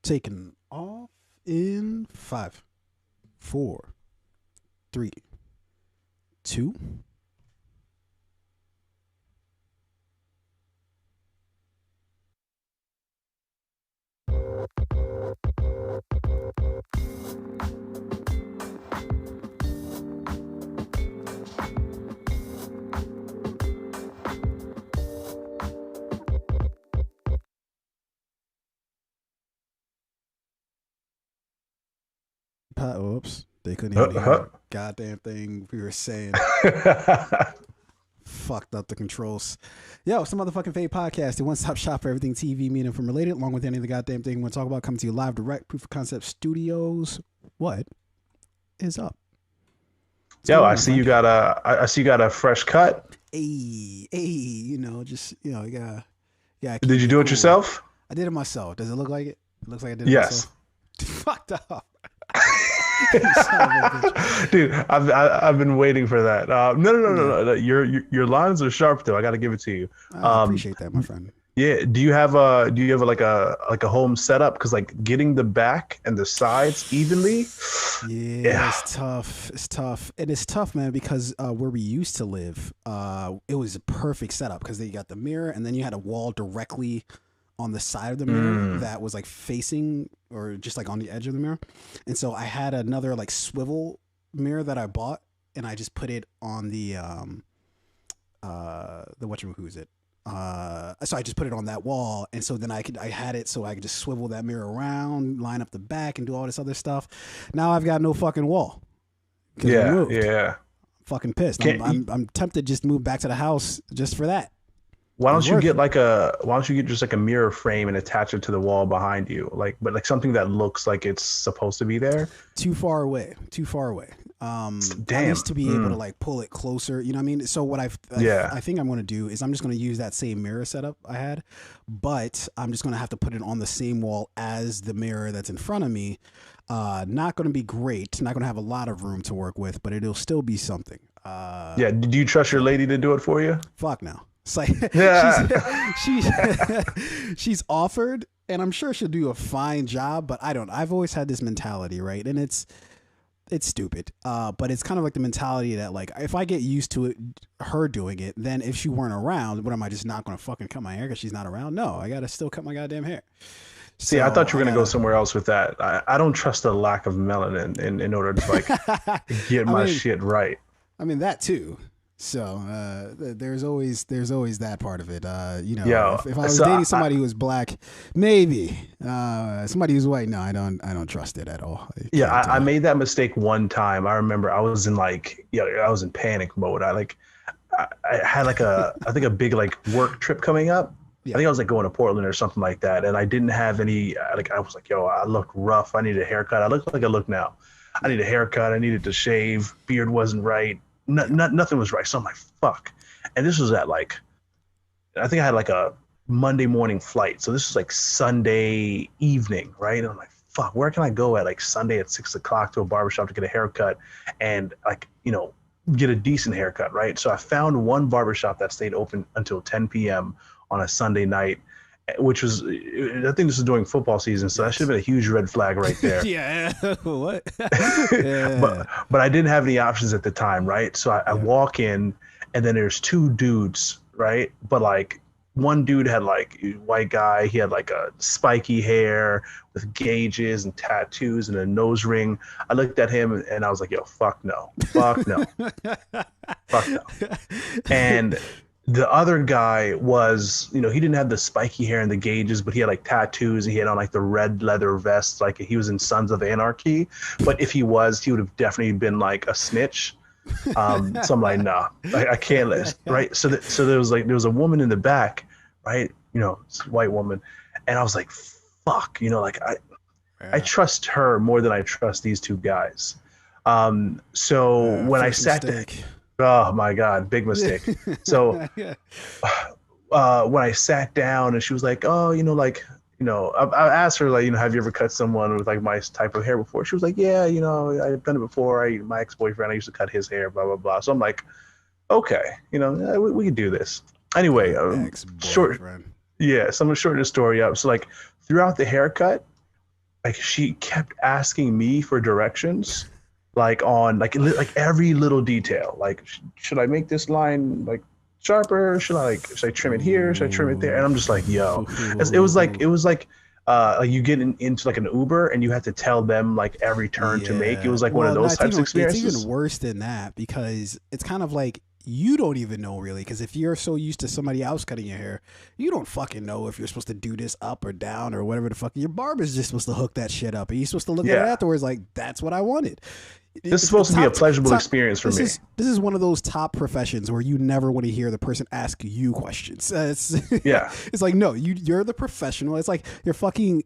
Taking off in 5, 4, 3, 2. Oops, they couldn't even hear a goddamn thing we were saying. Fucked up the controls. Yo, it's the motherfucking Fade Podcast, the one-stop shop for everything TV, media, and related, along with any of the goddamn thing we want to talk about. Coming to you live, direct, Proof of Concept Studios. What is up? Yo, I see you got a fresh cut. Hey, you know, yeah. Did you do it yourself? I did it myself. Does it look like it? It looks like I did it yes. myself. Fucked up. Dude, I've been waiting for that. No. Your lines are sharp though. I got to give it to you. I appreciate that, my friend. Yeah. Do you have like a home setup? Because like getting the back and the sides evenly. Yeah, it's tough. It's tough, and it's tough, man. Because where we used to live, it was a perfect setup because you got the mirror, and then you had a wall directly on the side of the mirror that was like facing or just like on the edge of the mirror. And so I had another like swivel mirror that I bought, and I just put it on the whatchamacallit. So I just put it on that wall, and so then I had it so I could just swivel that mirror around, line up the back, and do all this other stuff. Now I've got no fucking wall. Yeah. I'm fucking pissed. I'm tempted to just move back to the house just for that. Why don't you get just like a mirror frame and attach it to the wall behind you, but like something that looks like it's supposed to be there? Too far away. Damn. I used to be able to like pull it closer. You know what I mean? So what I think I'm going to do is I'm just going to use that same mirror setup I had, but I'm just going to have to put it on the same wall as the mirror that's in front of me. Not going to be great. Not going to have a lot of room to work with, but it'll still be something. Yeah. Do you trust your lady to do it for you? Fuck no. It's like she's offered, and I'm sure she'll do a fine job, but I don't. I've always had this mentality, right? And it's stupid, but it's kind of like the mentality that like if I get used to her doing it, then if she weren't around, what am I just not going to fucking cut my hair because she's not around? No, I got to still cut my goddamn hair. See, I thought you were going to go somewhere else with that. I don't trust the lack of melanin in order to like get my shit right. I mean that too. So there's always that part of it. If I was dating somebody who was black, maybe. Somebody who's white, no, I don't trust it at all. I made that mistake one time. I remember I was in panic mode. I had like I think a big like work trip coming up. Yeah. I think I was like going to Portland or something like that, and I didn't have any. I was like, yo, I look rough. I need a haircut. I look like I look now. I need a haircut. I needed to shave. Beard wasn't right. Nothing was right. So I'm like, fuck. And this was at like, I think I had like a Monday morning flight. So this was like Sunday evening, right? And I'm like, fuck, where can I go at like Sunday at 6 o'clock to a barbershop to get a haircut and like, get a decent haircut, right? So I found one barbershop that stayed open until 10 p.m. on a Sunday night, which was, I think this is during football season, so that should have been a huge red flag right there. Yeah, what? But I didn't have any options at the time, right? So I walk in, and then there's two dudes, right? But like one dude had like white guy, he had like a spiky hair with gauges and tattoos and a nose ring. I looked at him and I was like, yo, fuck no, fuck no. And the other guy was, he didn't have the spiky hair and the gauges, but he had like tattoos. And he had on like the red leather vest, like he was in Sons of Anarchy. But if he was, he would have definitely been like a snitch. So I'm like, nah, I can't let, right? So there was a woman in the back, right? It's a white woman, and I was like, fuck, I trust her more than I trust these two guys. So when I sat there. Oh my God, big mistake. So when I sat down and she was like, oh, I asked her, like, have you ever cut someone with like my type of hair before? She was like, yeah, I've done it bufore. My ex-boyfriend, I used to cut his hair, blah, blah, blah. So I'm like, okay, we can do this. Anyway, so I'm gonna shorten the story up. So like throughout the haircut, like she kept asking me for directions, like on like every little detail. Like, should I make this line like sharper? Should I trim it here? Should I trim it there? And I'm just like, yo, it was like you get into like an Uber and you have to tell them like every turn to make. It Yeah. was like one of Well, no, those types of it's even experiences. worse than that because it's kind of like you don't even know really because if you're so used to somebody else cutting your hair, you don't fucking know if you're supposed to do this up or down or whatever the fuck. Your barber's just supposed to hook that shit up, and you're supposed to look at it Yeah, afterwards like that's what I wanted. this is It's supposed to be a pleasurable experience for me. this is one of those top professions where you never want to hear the person ask you questions. It's Yeah, it's like no, you're the professional. It's like you're fucking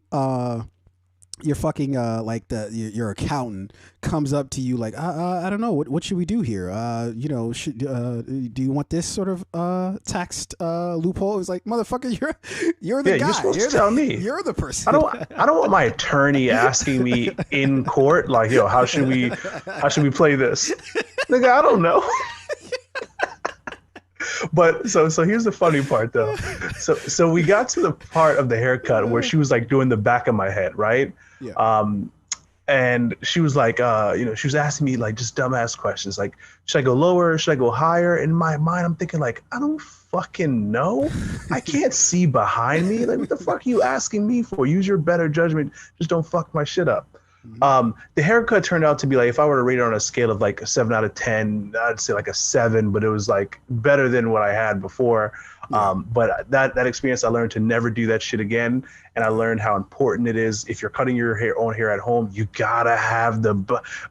like your accountant comes up to you like I don't know what should we do here you know should do you want this sort of tax loophole? It's like motherfucker, you're the yeah, guy, you're supposed to tell me. you're the person. I don't want my attorney asking me in court like, yo, how should we play this? Nigga, I don't know. But so here's the funny part though. So we got to the part of the haircut where she was like doing the back of my head, right? Yeah. And she was like, she was asking me like just dumbass questions like, should I go lower? Should I go higher? In my mind, I'm thinking like, I don't fucking know. I can't see behind me. Like, what the fuck are you asking me for? Use your better judgment. Just don't fuck my shit up. The haircut turned out to be like, if I were to rate it on a scale of like a 7 out of 10, I'd say like a 7, but it was like better than what I had before. But that experience, I learned to never do that shit again. And I learned how important it is. If you're cutting your own hair at home, you gotta have the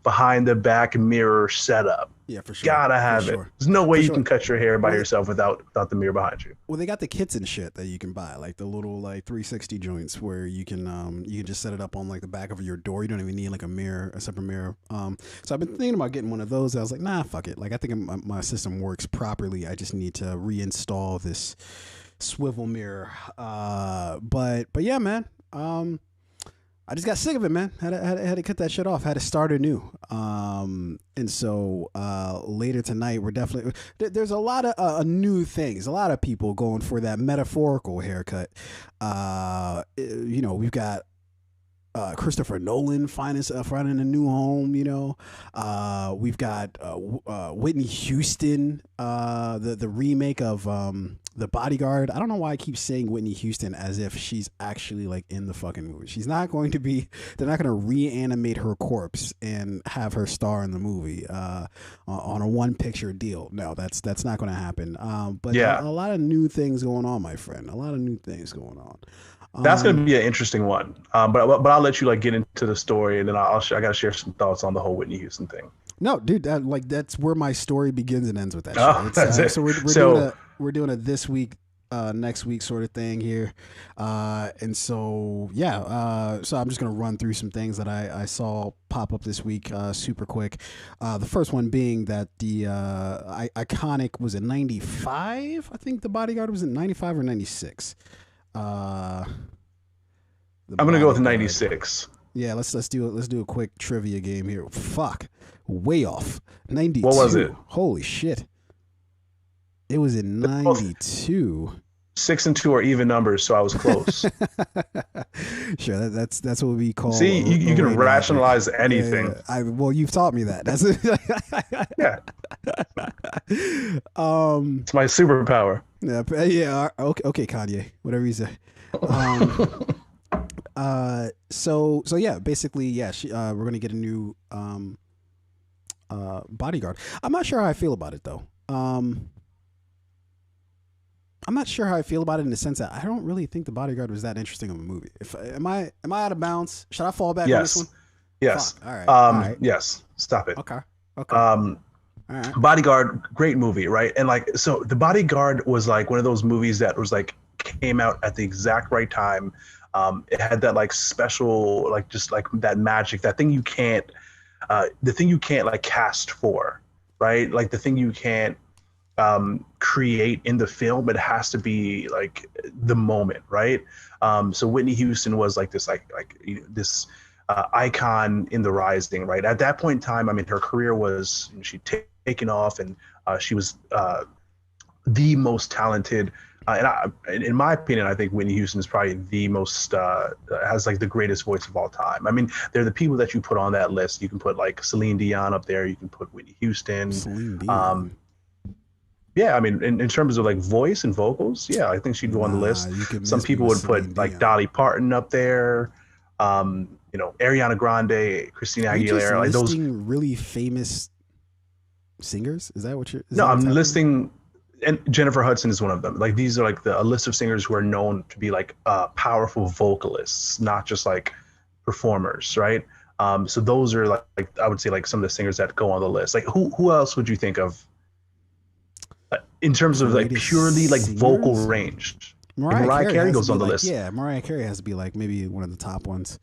behind the back mirror setup. Yeah, for sure. Gotta have it. Sure. There's no way For you sure. can cut your hair by yourself without the mirror behind you. Well, they got the kits and shit that you can buy, like the little like 360 joints where you can just set it up on like the back of your door. You don't even need like a separate mirror. So I've been thinking about getting one of those. I was like, nah, fuck it. Like I think my system works properly. I just need to reinstall this swivel mirror. But yeah, man. I just got sick of it, man. Had to cut that shit off. Had to start anew. And so later tonight, we're definitely there's a lot of new things. A lot of people going for that metaphorical haircut. We've got Christopher Nolan finding a new home. We've got Whitney Houston, the remake of The Bodyguard. I don't know why I keep saying Whitney Houston as if she's actually like in the fucking movie. She's not going to be. They're not going to reanimate her corpse and have her star in the movie on a one picture deal. No, that's not going to happen. But Yeah. a lot of new things going on, my friend. A lot of new things going on. That's going to be an interesting one. But I'll let you like get into the story, and then I got to share some thoughts on the whole Whitney Houston thing. No, dude, that's where my story begins and ends with that. Oh, shit. that's it. So we're doing a this week, next week sort of thing here, and so yeah. So I'm just gonna run through some things that I saw pop up this week, super quick. The first one being that the iconic was in '95. I think The Bodyguard was in '95 or '96. I'm gonna go with 96. Yeah, let's do a quick trivia game here. Fuck, way off. 92. What was it? Holy shit! It was in 92. 6 and 2 are even numbers, so I was close. Sure, that's what we call. See, you can rationalize anything. Yeah. Well, you've taught me that. That's Yeah. It's my superpower. Yeah. Okay, Kanye. Whatever you say. So yeah, basically, yeah. We're gonna get a new Bodyguard. I'm not sure how I feel about it though. I'm not sure how I feel about it in the sense that I don't really think The Bodyguard was that interesting of a movie. Am I out of bounds? Should I fall back on this one? Yes. Fuck. All right. All right. Yes. Stop it. Okay. All right. Bodyguard, great movie, right? And like, so The Bodyguard was like one of those movies that was like came out at the exact right time. It had that like special, like just like that magic, that thing you can't, the thing you can't like cast for, right? Like the thing you can't create in the film. It has to be like the moment, right? So Whitney Houston was like this, this icon in the rising, right? At that point in time, I mean, her career was she'd taken off, and she was the most talented In my opinion, I think Whitney Houston is probably the most has like the greatest voice of all time. I mean, they're the people that you put on that list. You can put like Celine Dion up there. You can put Whitney Houston. Celine Um, Dion. yeah, I mean, in terms of like voice and vocals, yeah, I think she'd go on the list. You can Some miss me people with would Celine put like Dion. Dolly Parton up there. Ariana Grande, Christina Are you just Aguilera, like those. listing really famous singers? Is that what you're? Is No, that what's I'm happening? listing, and Jennifer Hudson is one of them. Like these are like a list of singers who are known to be like powerful vocalists, not just like performers, right? So those are like I would say like some of the singers that go on the list. Like who else would you think of in terms of like Greatest purely like vocal singers? range? Like Mariah Carey has to goes be on the like, list. yeah, Mariah Carey has to be like maybe one of the top ones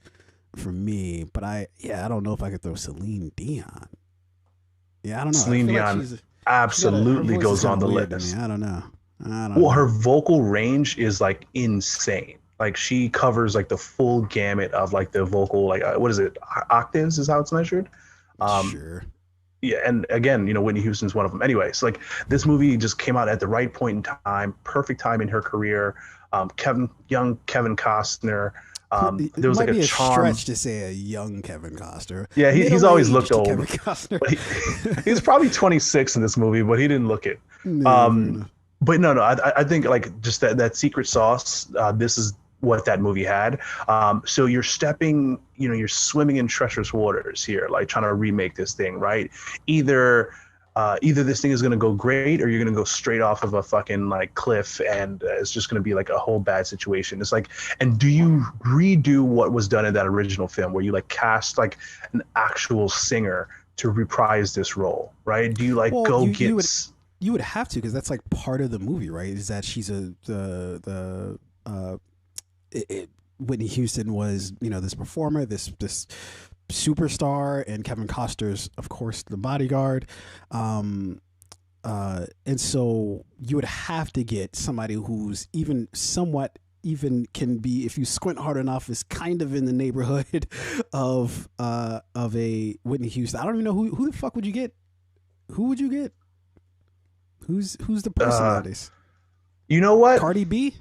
for me. But I don't know if I could throw Celine Dion. Yeah, I don't know. I Celine feel like Dion her absolutely voice is goes on kinda the weird to me. list. I don't know. Well, her vocal range is like insane. Like she covers like the full gamut of like the vocal, like what is it? Octaves is how it's measured. Um, Sure. yeah, and again, Whitney Houston's one of them. Anyway, so like this movie just came out at the right point in time, perfect time in her career. Young Kevin Costner. It There was might like be a a charm. stretch to say a young Kevin Costner. Yeah, he's always looked old. Kevin Costner. But he's probably 26 in this movie, but he didn't look it. No, fair Um, enough. but no, I think like just that secret sauce. This is what that movie had. So you're you're swimming in treacherous waters here, like trying to remake this thing, right? Either this thing is going to go great or you're going to go straight off of a fucking like cliff and it's just going to be like a whole bad situation. It's like, and do you redo what was done in that original film where you like cast like an actual singer to reprise this role, right? Do you like Well, go you, get you would you would have to, because that's like part of the movie, right? Is that she's Whitney Houston was this performer, this superstar, and Kevin Costner's of course the bodyguard, and so you would have to get somebody who's even somewhat even can be, if you squint hard enough, is kind of in the neighborhood of a Whitney Houston. I don't even know who the fuck would you get. Who would you get? Who's the person nowadays? You know what? Cardi B?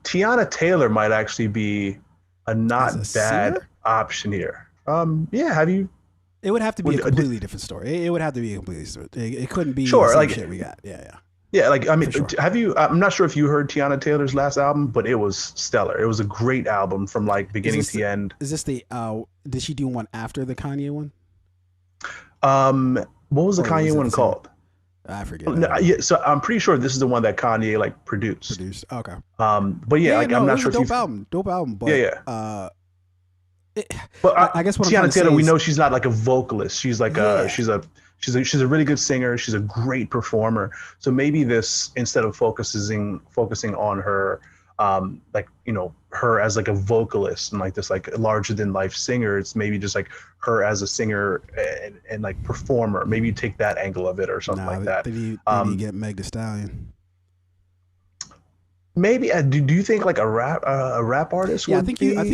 Tiana Taylor might actually be a not As a bad singer? option here. Yeah, have you? It would have to be a Would- completely different story. It would have to be a completely different. It couldn't be Sure, the same like- shit we got. Yeah. Yeah, like I mean, For sure. have you? I'm not sure if you heard Tiana Taylor's last album, but it was stellar. It was a great album from like beginning this to end. Is this the did she do one after the Kanye one? What was the Or was Kanye it one the same? called? I forget. No, yeah, so I'm pretty sure this is the one that Kanye like produced. Produced. Okay. But yeah, like no, I'm it not was sure a if you. dope album. But, Yeah. it, But I guess what I'm trying Tiana to say Taylor, we is- know she's not like a vocalist. She's like Yeah. she's a really good singer. She's a great performer. So maybe this, instead of focusing on her, like her as like a vocalist and like this like larger than life singer, it's maybe just like her as a singer and like performer. Maybe you take that angle of it or something like that. They need get Meg Thee Stallion. Maybe do you think like a rap artist? Yeah, would I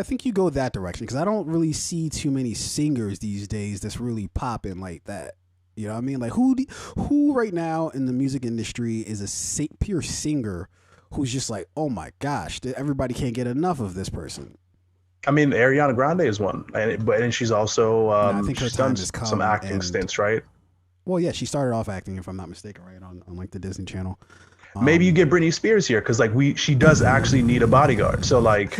think you go that direction, because I don't really see too many singers these days that's really popping like that. You know what I mean? Like who right now in the music industry is a pure singer who's just like, oh my gosh, everybody can't get enough of this person. I mean, Ariana Grande is one, and she's also I think her she's time done has come, some acting and- stints, right? Well, yeah, she started off acting, if I'm not mistaken, right on like the Disney Channel. Maybe you get Britney Spears here because like she does actually need a bodyguard. So like,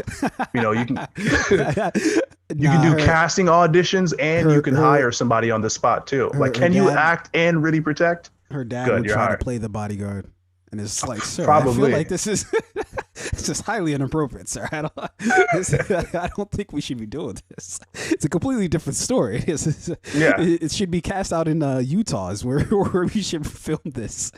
you can you can do casting auditions and you can hire somebody on the spot too. Like, can you act and really protect? Her dad Good, would you're try hired. to play the bodyguard, and it's like, sir, I feel Probably. like this is this is highly inappropriate, sir. I don't think we should be doing this. It's a completely different story. Yeah. It should be cast out in Utah, is where we should film this.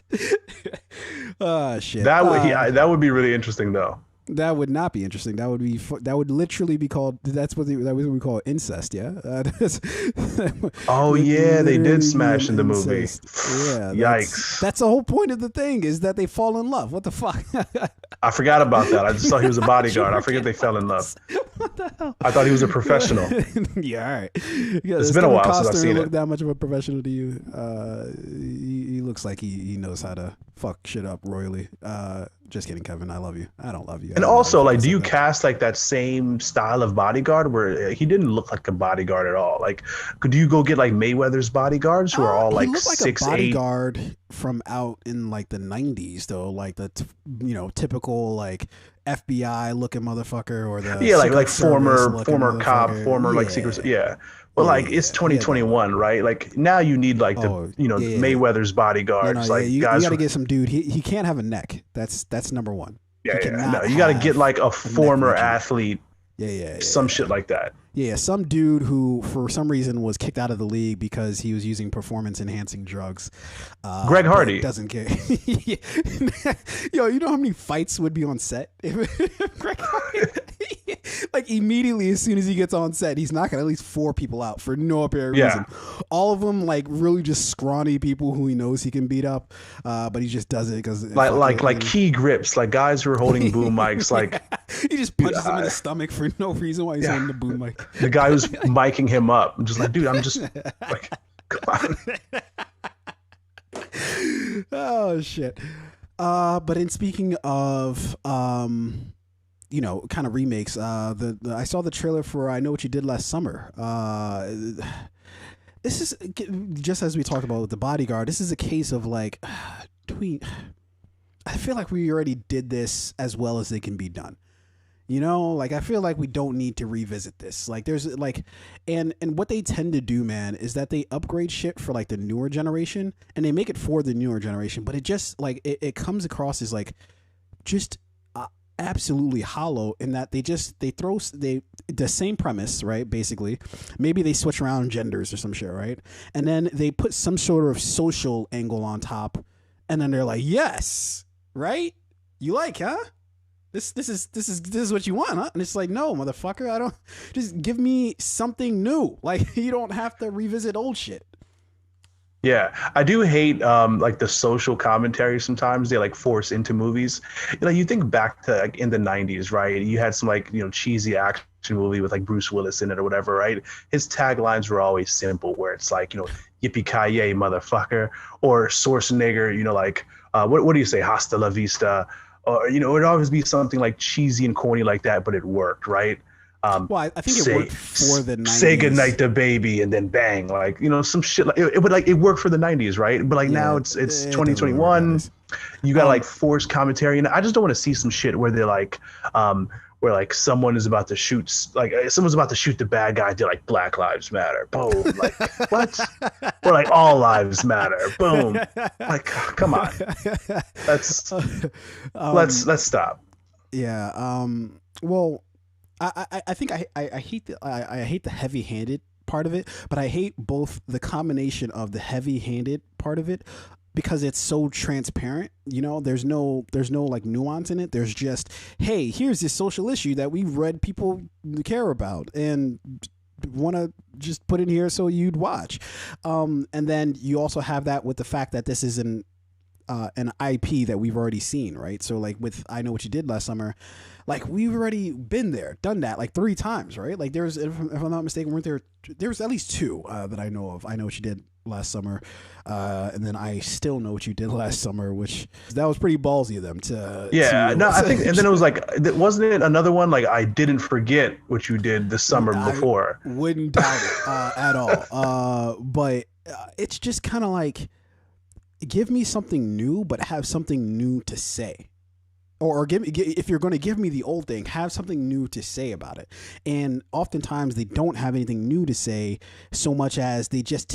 Oh shit. That would be really interesting though. That would not be interesting. That would be that would literally be called. That was what we call incest. Yeah. Oh yeah, they did smash in the movie. Yeah. Yikes. That's the whole point of the thing, is that they fall in love. What the fuck? I forgot about that. I just thought he was a bodyguard. I forget they fell in love. What the hell? I thought he was a professional. Yeah, all right. Yeah, It's been a while since I've Costner seen look it. that much of a professional to you? He looks looks like he knows how to fuck shit up royally. Just kidding, Kevin. I love you. I don't love you. And also, like, do you cast like that same style of bodyguard where he didn't look like a bodyguard at all? Like, could you go get like Mayweather's bodyguards who are all like 6'8"? Bodyguard from out in like the 90s though, like the typical like FBI looking motherfucker, or the like former cop, former like secret, But like it's 2021, right? Like now you need like Mayweather's bodyguards, guys. You got to get some dude. He can't have a neck. That's number one. No, you got to get like a former athlete. Some shit like that. Some dude who for some reason was kicked out of the league because he was using performance enhancing drugs. Greg Hardy doesn't care. Yo, you know how many fights would be on set if Greg Hardy, like immediately as soon as he gets on set, he's knocking at least 4 people out for no apparent reason. All of them like really just scrawny people who he knows he can beat up, but he just does it because like key grips, like guys who are holding boom mics, like he just punches him in the stomach for no reason why he's holding the boom mic. The guy who's miking him up, I'm just like, dude, I'm just like, come on. Oh shit. But in speaking of kind of remakes, I saw the trailer for I Know What You Did Last Summer. This is just as we talked about with The Bodyguard. This is a case of like, I feel like we already did this as well as they can be done. Like I feel like we don't need to revisit this. Like there's like, and what they tend to do, man, is that they upgrade shit for like the newer generation, and they make it for the newer generation. But it just like it comes across as like just absolutely hollow in that they throw the same premise, right? Basically, maybe they switch around genders or some shit, right? And then they put some sort of social angle on top, and then they're like, yes, right? You like, huh? This is what you want, huh? And it's like, no, motherfucker, I don't. Just give me something new. Like you don't have to revisit old shit. Yeah, I do hate like the social commentary sometimes they like force into movies. You think back to like in the 90s, right? You had some like cheesy action movie with like Bruce Willis in it or whatever, right? His taglines were always simple, where it's like yippee-ki-yay, motherfucker, or Schwarzenegger, like what do you say, hasta la vista. Or, it would always be something like cheesy and corny like that, but it worked, right? Well, I think it worked for the 90s. Say goodnight to baby and then bang, like, some shit. Like it worked for the 90s, right? But like now it's 2021. You got like forced commentary, and I just don't want to see some shit where they're like, where like someone's about to shoot the bad guy. They're like, Black Lives Matter, boom, like what? Or like all lives matter, boom. Like, come on, let's stop. Yeah. Well, I think I hate the heavy-handed part of it, but I hate both the combination of the heavy-handed part of it, because it's so transparent. There's no like nuance in it. There's just, hey, here's this social issue that we've read people care about and want to just put in here so you'd watch. And then you also have that with the fact that this is an IP that we've already seen, right? So like with I Know What You Did Last Summer, like we've already been there, done that like 3 times, right? Like there's, if I'm not mistaken, there's at least 2 that I know of. I Know What You Did Last Summer, and then I Still Know What You Did Last Summer, which that was pretty ballsy of them to. Yeah, no, I think, and then it was like, wasn't it another one like I Didn't Forget What You Did the Summer Before? I wouldn't doubt it at all. But it's just kind of like, give me something new, but have something new to say. Or if you're going to give me the old thing, have something new to say about it. And oftentimes they don't have anything new to say, so much as they just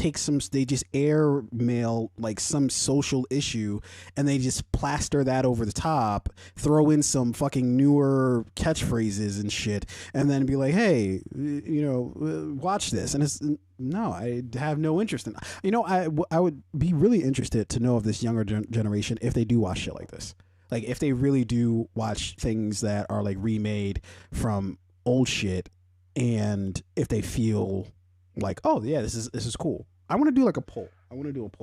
airmail like some social issue and they just plaster that over the top, throw in some fucking newer catchphrases and shit, and then be like, hey, watch this. And it's, no, I have no interest in it. I would be really interested to know of this younger generation if they do watch shit like this. Like if they really do watch things that are like remade from old shit, and if they feel like, oh yeah, this is cool. I want to do like a poll.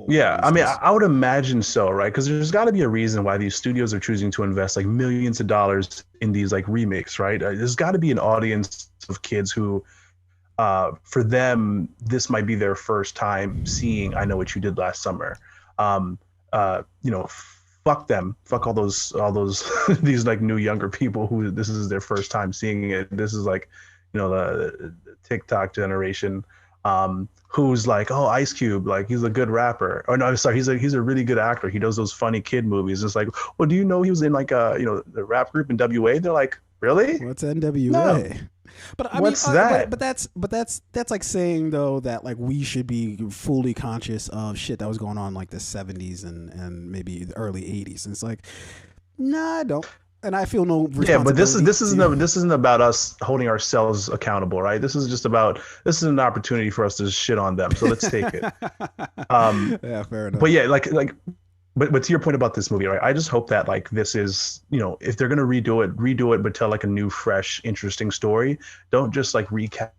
Yeah, I mean, I would imagine so, right? Because there's got to be a reason why these studios are choosing to invest like millions of dollars in these like remakes, right? There's got to be an audience of kids who, for them, this might be their first time seeing I Know What You Did Last Summer. you know, fuck them, fuck all those these like new younger people who this is their first time seeing it. This is like, you know, the TikTok generation, who's like, oh, Ice Cube, like he's a good rapper. Or no, I'm sorry, he's a really good actor. He does those funny kid movies. It's like, well, do you know he was in like you know, the rap group in WA? They're like, really? What's NWA? No. But I What's mean, that? but that's like saying though that like we should be fully conscious of shit that was going on like the 70s and maybe the early 80s. And it's like, nah, I don't. And I feel no Yeah, but responsibility. this isn't about us holding ourselves accountable, right? This is just about this is an opportunity for us to shit on them. So let's take it. Yeah, fair enough. But yeah, but to your point about this movie, right? I just hope that like this is, you know, if they're gonna redo it, but tell like a new, fresh, interesting story. Don't just like recast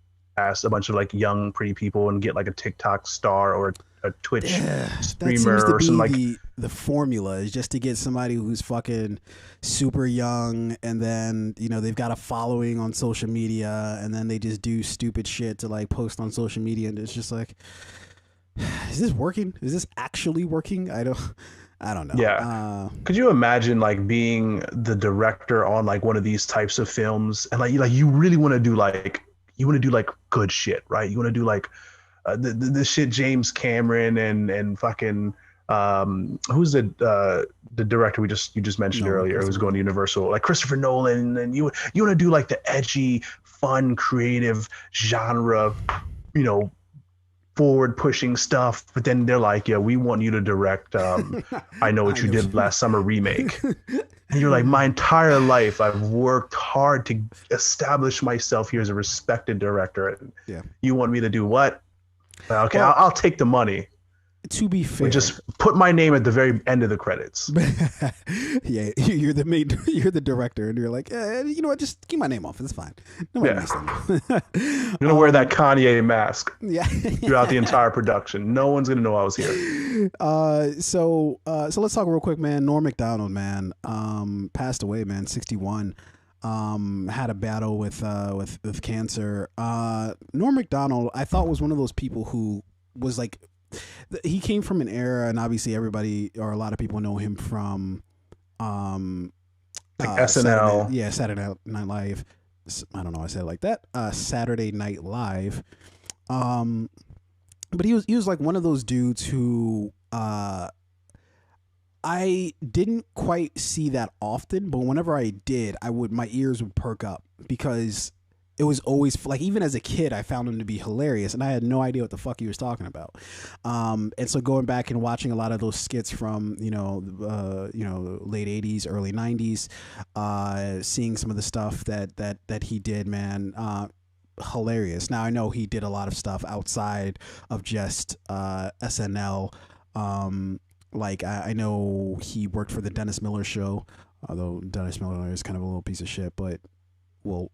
a bunch of like young, pretty people and get like a TikTok star or a Twitch That seems streamer to or some be like the formula is just to get somebody who's fucking super young, and then you know they've got a following on social media, and then they just do stupid shit to like post on social media, and it's just like, is this working? Is this actually working? I don't know. yeah. Could you imagine like being the director on like one of these types of films and like you really want to do like good shit, right? You want to do like the shit James Cameron and fucking who's the director you just mentioned No, earlier who's going to Universal, like Christopher Nolan, and you want to do like the edgy, fun, creative genre, you know, forward pushing stuff, but then they're like, yeah, we want you to direct I Know What You Did Last Summer remake. And you're like, my entire life I've worked hard to establish myself here as a respected director, and Yeah. you want me to do what? Okay, Well, I'll take the money. To be fair, Just put my name at the very end of the credits. yeah, you're the main, you're the director, and you're like, you know what? Just keep my name off. It's fine. Nobody makes that. I'm gonna wear that Kanye mask Yeah. throughout the entire production. No one's gonna know I was here. So let's talk real quick, man. Norm Macdonald, man, passed away, man, 61. Had a battle with cancer. Norm Macdonald, I thought, was one of those people who was like, he came from an era, and obviously everybody or a lot of people know him from Like SNL. Saturday Night Live. I don't know why I said it like that. Saturday Night Live. But he was like one of those dudes who I didn't quite see that often, but whenever I did, my ears would perk up because it was always like, even as a kid, I found him to be hilarious, and I had no idea what the fuck he was talking about. And so going back and watching a lot of those skits from late '80s, early '90s, seeing some of the stuff that he did, man, hilarious. Now I know he did a lot of stuff outside of just SNL. Like I know he worked for the Dennis Miller Show, although Dennis Miller is kind of a little piece of shit, but we'll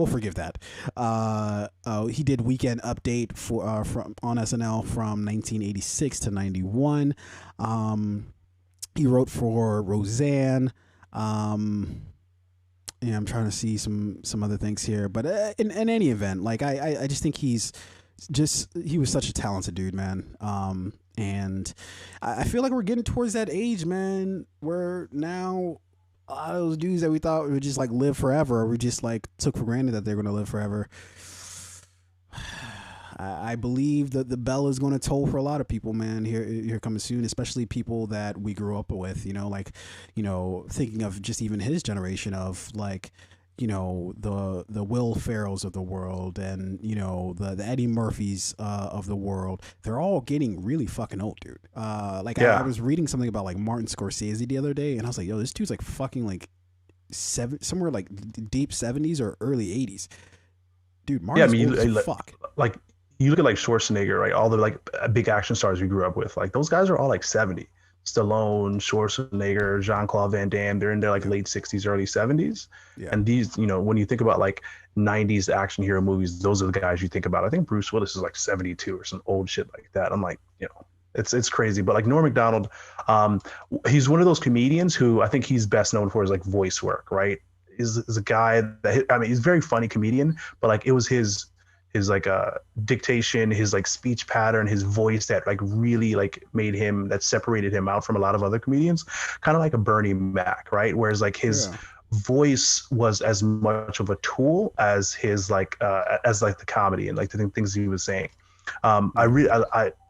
forgive that. He did Weekend Update from on SNL from 1986 to 91. He wrote for Roseanne. Yeah, I'm trying to see some other things here, but in any event, like I just think he was such a talented dude, man. And I feel like we're getting towards that age, man, where now a lot of those dudes that we thought would just like live forever, or we just like took for granted that they're going to live forever. I believe that the bell is going to toll for a lot of people, man. Here coming soon, especially people that we grew up with. Thinking of just even his generation of like, the Will Ferrells of the world, and the Eddie Murphys of the world. They're all getting really fucking old, dude. I was reading something about like Martin Scorsese the other day, and I was like, yo, this dude's like fucking like somewhere like deep 70s or early 80s. Dude, Martin's old as fuck. Like you look at like Schwarzenegger, right? All the like big action stars we grew up with, like those guys are all like 70. Stallone, Schwarzenegger, Jean-Claude Van Damme, they're in their like late 60s, early 70s. Yeah. And these, when you think about like 90s action hero movies, those are the guys you think about. I think Bruce Willis is like 72 or some old shit like that. I'm like, it's crazy. But like Norm Macdonald, he's one of those comedians who I think he's best known for his like voice work, right? Is a guy that, I mean, he's a very funny comedian, but like it was his his like dictation, his like speech pattern, his voice that like really like made him, that separated him out from a lot of other comedians, kind of like a Bernie Mac, right? Whereas like his Yeah. voice was as much of a tool as like the comedy and like the things he was saying. Yeah.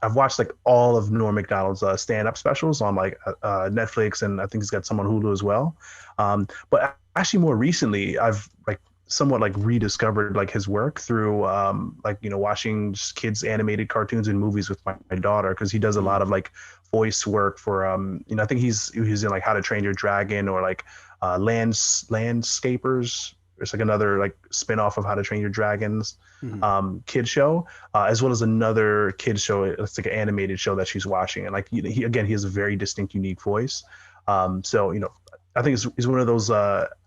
I've watched like all of Norm Macdonald's stand-up specials on like Netflix, and I think he's got some on Hulu as well. But actually, more recently, I've like somewhat like rediscovered like his work through like watching just kids animated cartoons and movies with my daughter, because he does a lot Mm. of like voice work for I think he's in like How to Train Your Dragon, or like Landscapers. It's like another like spin-off of How to Train Your Dragons Mhm. kid show, as well as another kid show. It's like an animated show that she's watching, and like he has a very distinct, unique voice. So I think he's one of those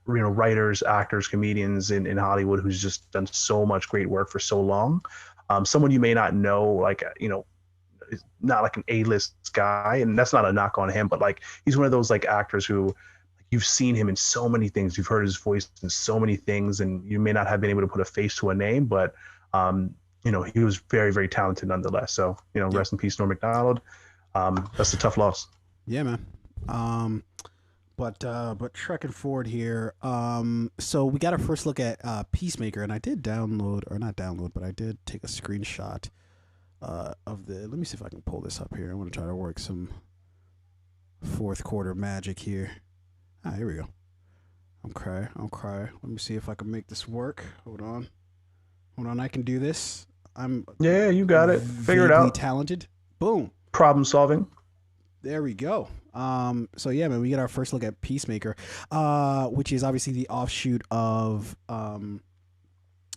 writers, actors, comedians in Hollywood who's just done so much great work for so long. Someone you may not know, like is not like an A-list guy, and that's not a knock on him, but like he's one of those like actors who you've seen him in so many things, you've heard his voice in so many things, and you may not have been able to put a face to a name, but he was very, very talented nonetheless. So Yeah. rest in peace, Norm Macdonald. That's a tough loss. Yeah, man. Um, but trekking forward here, so we got our first look at Peacemaker, and I did download, or not download, but I did take a screenshot of the. Let me see if I can pull this up here. I want to try to work some fourth quarter magic here. Ah, here we go. Okay, okay. Let me see if I can make this work. Hold on. I can do this. I'm Yeah, you got it. Figure it vaguely out. talented. Boom. Problem solving. There we go. So yeah, man, we get our first look at Peacemaker, which is obviously the offshoot of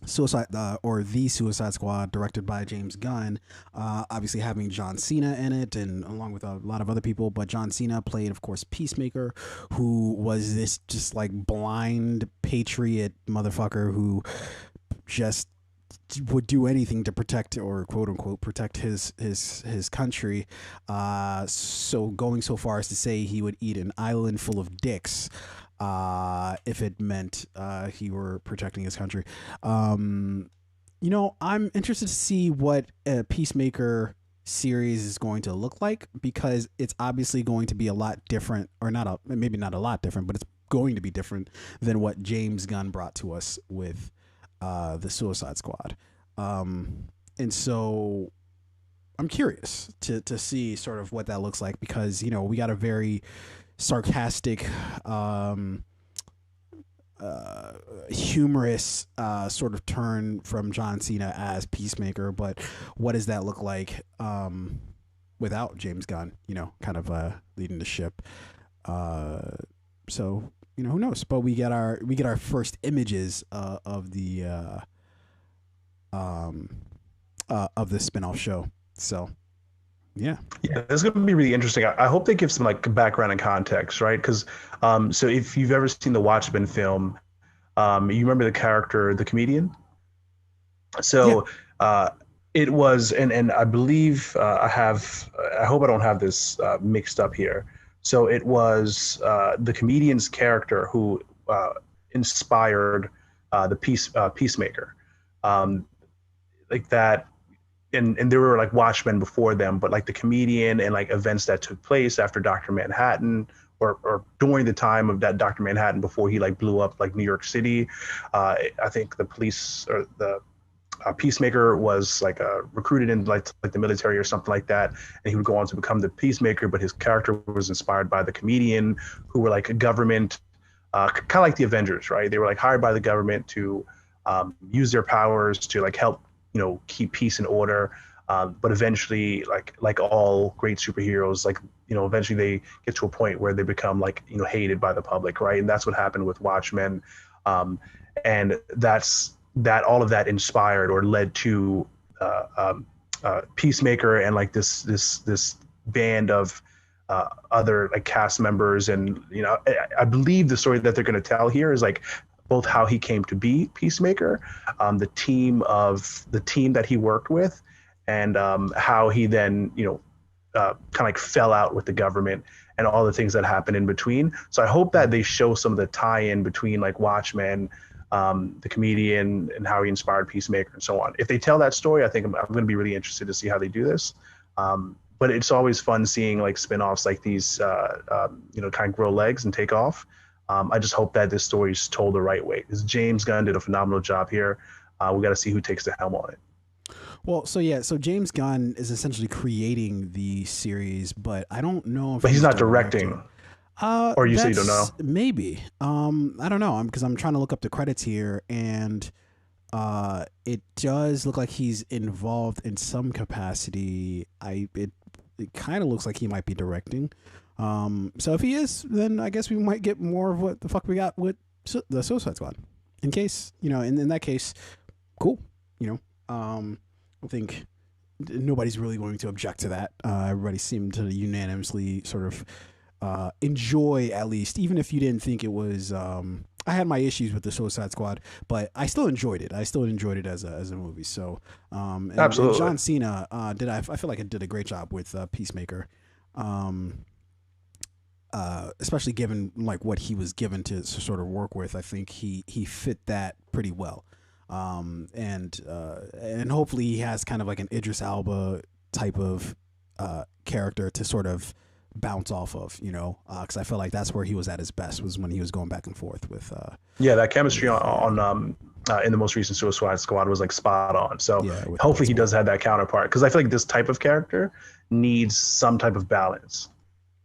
Suicide or the Suicide Squad, directed by James Gunn. Obviously having John Cena in it, and along with a lot of other people. But John Cena played, of course, Peacemaker, who was this just like blind patriot motherfucker who just would do anything to protect, or quote unquote protect his country. So going so far as to say he would eat an island full of dicks if it meant he were protecting his country. I'm interested to see what a Peacemaker series is going to look like, because it's obviously going to be a lot different, or maybe not a lot different, but it's going to be different than what James Gunn brought to us with the Suicide Squad. And so I'm curious to see sort of what that looks like, because we got a very sarcastic, humorous sort of turn from John Cena as Peacemaker. But what does that look like without James Gunn? Kind of leading the ship. So who knows? But we get our first images of the spinoff show. So yeah. Yeah, it's going to be really interesting. I hope they give some like background and context, right? Because so if you've ever seen the Watchmen film, you remember the character, the comedian. Yeah. So it was, and I believe I hope I don't have this mixed up here. So it was the comedian's character who inspired the Peacemaker, um, like that. And there were like Watchmen before them, but like the comedian and like events that took place after Dr. Manhattan, or during the time of that Dr. Manhattan, before he like blew up like New York City. I think the police, or the Peacemaker was like recruited in like the military or something like that, and he would go on to become the Peacemaker. But his character was inspired by the comedian, who were like a government, kind of like the Avengers, right? They were like hired by the government to use their powers to like help keep peace and order. But eventually, like all great superheroes, like eventually they get to a point where they become like hated by the public, right? And that's what happened with Watchmen. And that all of that inspired or led to Peacemaker, and like this band of other like cast members. And I believe the story that they're going to tell here is like both how he came to be Peacemaker, the team that he worked with, and how he then kind of like fell out with the government, and all the things that happened in between. So I hope that they show some of the tie-in between like Watchmen, the comedian and how he inspired Peacemaker and so on. If they tell that story, I think I'm going to be really interested to see how they do this. But it's always fun seeing like spinoffs like these, kind of grow legs and take off. I just hope that this story is told the right way. Because James Gunn did a phenomenal job here. We got to see who takes the helm on it. Well, so James Gunn is essentially creating the series, but I don't know if But he's not directing. Or you say you don't know? Maybe. I don't know. Because I'm trying to look up the credits here, and it does look like he's involved in some capacity. It kind of looks like he might be directing. So if he is, then I guess we might get more of what the fuck we got with the Suicide Squad. In case, in that case, cool. I think nobody's really going to object to that. Everybody seemed to unanimously sort of enjoy, at least, even if you didn't think it was. I had my issues with the Suicide Squad, but I still enjoyed it. I still enjoyed it as a movie. So, absolutely, and John Cena I feel like it did a great job with Peacemaker. Especially given like what he was given to sort of work with, I think he fit that pretty well. And hopefully he has kind of like an Idris Elba type of character to sort of bounce off of, because I feel like that's where he was at his best, was when he was going back and forth with. That chemistry on in the most recent Suicide Squad was like spot on. So hopefully he does have that counterpart, because I feel like this type of character needs some type of balance.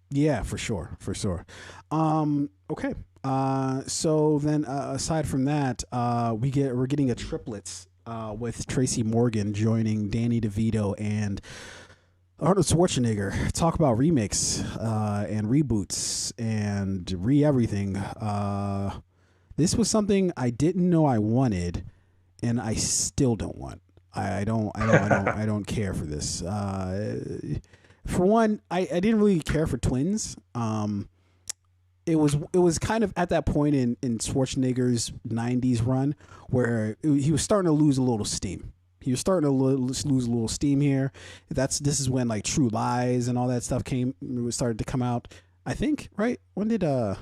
Yeah, for sure. Okay. So then, aside from that, we're getting a triplets with Tracy Morgan joining Danny DeVito and Arnold Schwarzenegger. Talk about remakes and reboots and everything. This was something I didn't know I wanted, and I still don't want. I don't care for this. For one, I didn't really care for Twins. It was kind of at that point in Schwarzenegger's 90s run where he was starting to lose a little steam. He was starting to lose a little steam here. This is when like True Lies and all that stuff started to come out. I think, right? When did I'm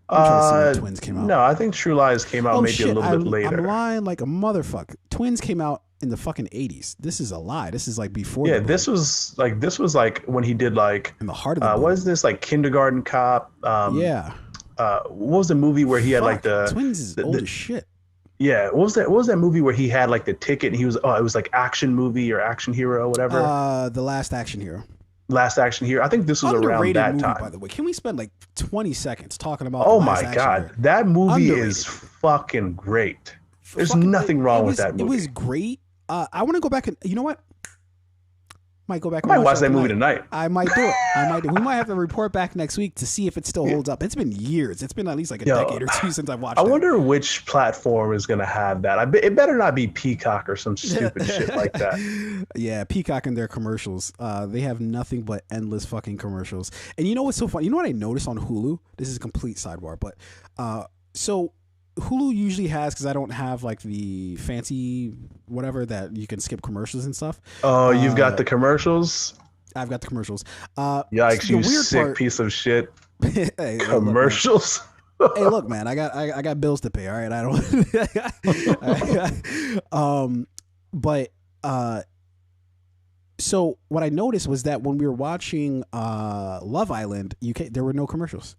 trying to see when Twins came out. No, I think True Lies came out maybe a little bit later. I'm lying like a motherfucker. Twins came out in the fucking 80s. This is a lie. This is like before. Yeah, this was like when he did like in the heart of the what is this, like Kindergarten Cop? What was the movie where he had like the Twins is old as shit. Yeah, what was that movie where he had like the ticket and he was it was like Action Movie or Action Hero or whatever? The Last Action Hero. Last Action Hero. I think this was around that movie, time. By the way, can we spend like 20 seconds talking about? Oh my god, that movie is fucking great. There's nothing wrong with that movie. It was great. I want to go back and you know what? Might go back. I might watch that movie tonight. I might do it. We might have to report back next week to see if it still holds up. It's been years. It's been at least like a decade or two since I've watched it. I wonder which platform is going to have that. It better not be Peacock or some stupid shit like that. Yeah, Peacock and their commercials. They have nothing but endless fucking commercials. And you know what's so funny? You know what I noticed on Hulu? This is a complete sidebar, but so Hulu usually has, because I don't have like the fancy whatever that you can skip commercials and stuff. Oh, you've got the commercials? I've got the commercials. Yikes, you sick piece of shit. Hey, commercials? Hey, look, man, I got bills to pay, all right? I don't but so what I noticed was that when we were watching Love Island, there were no commercials.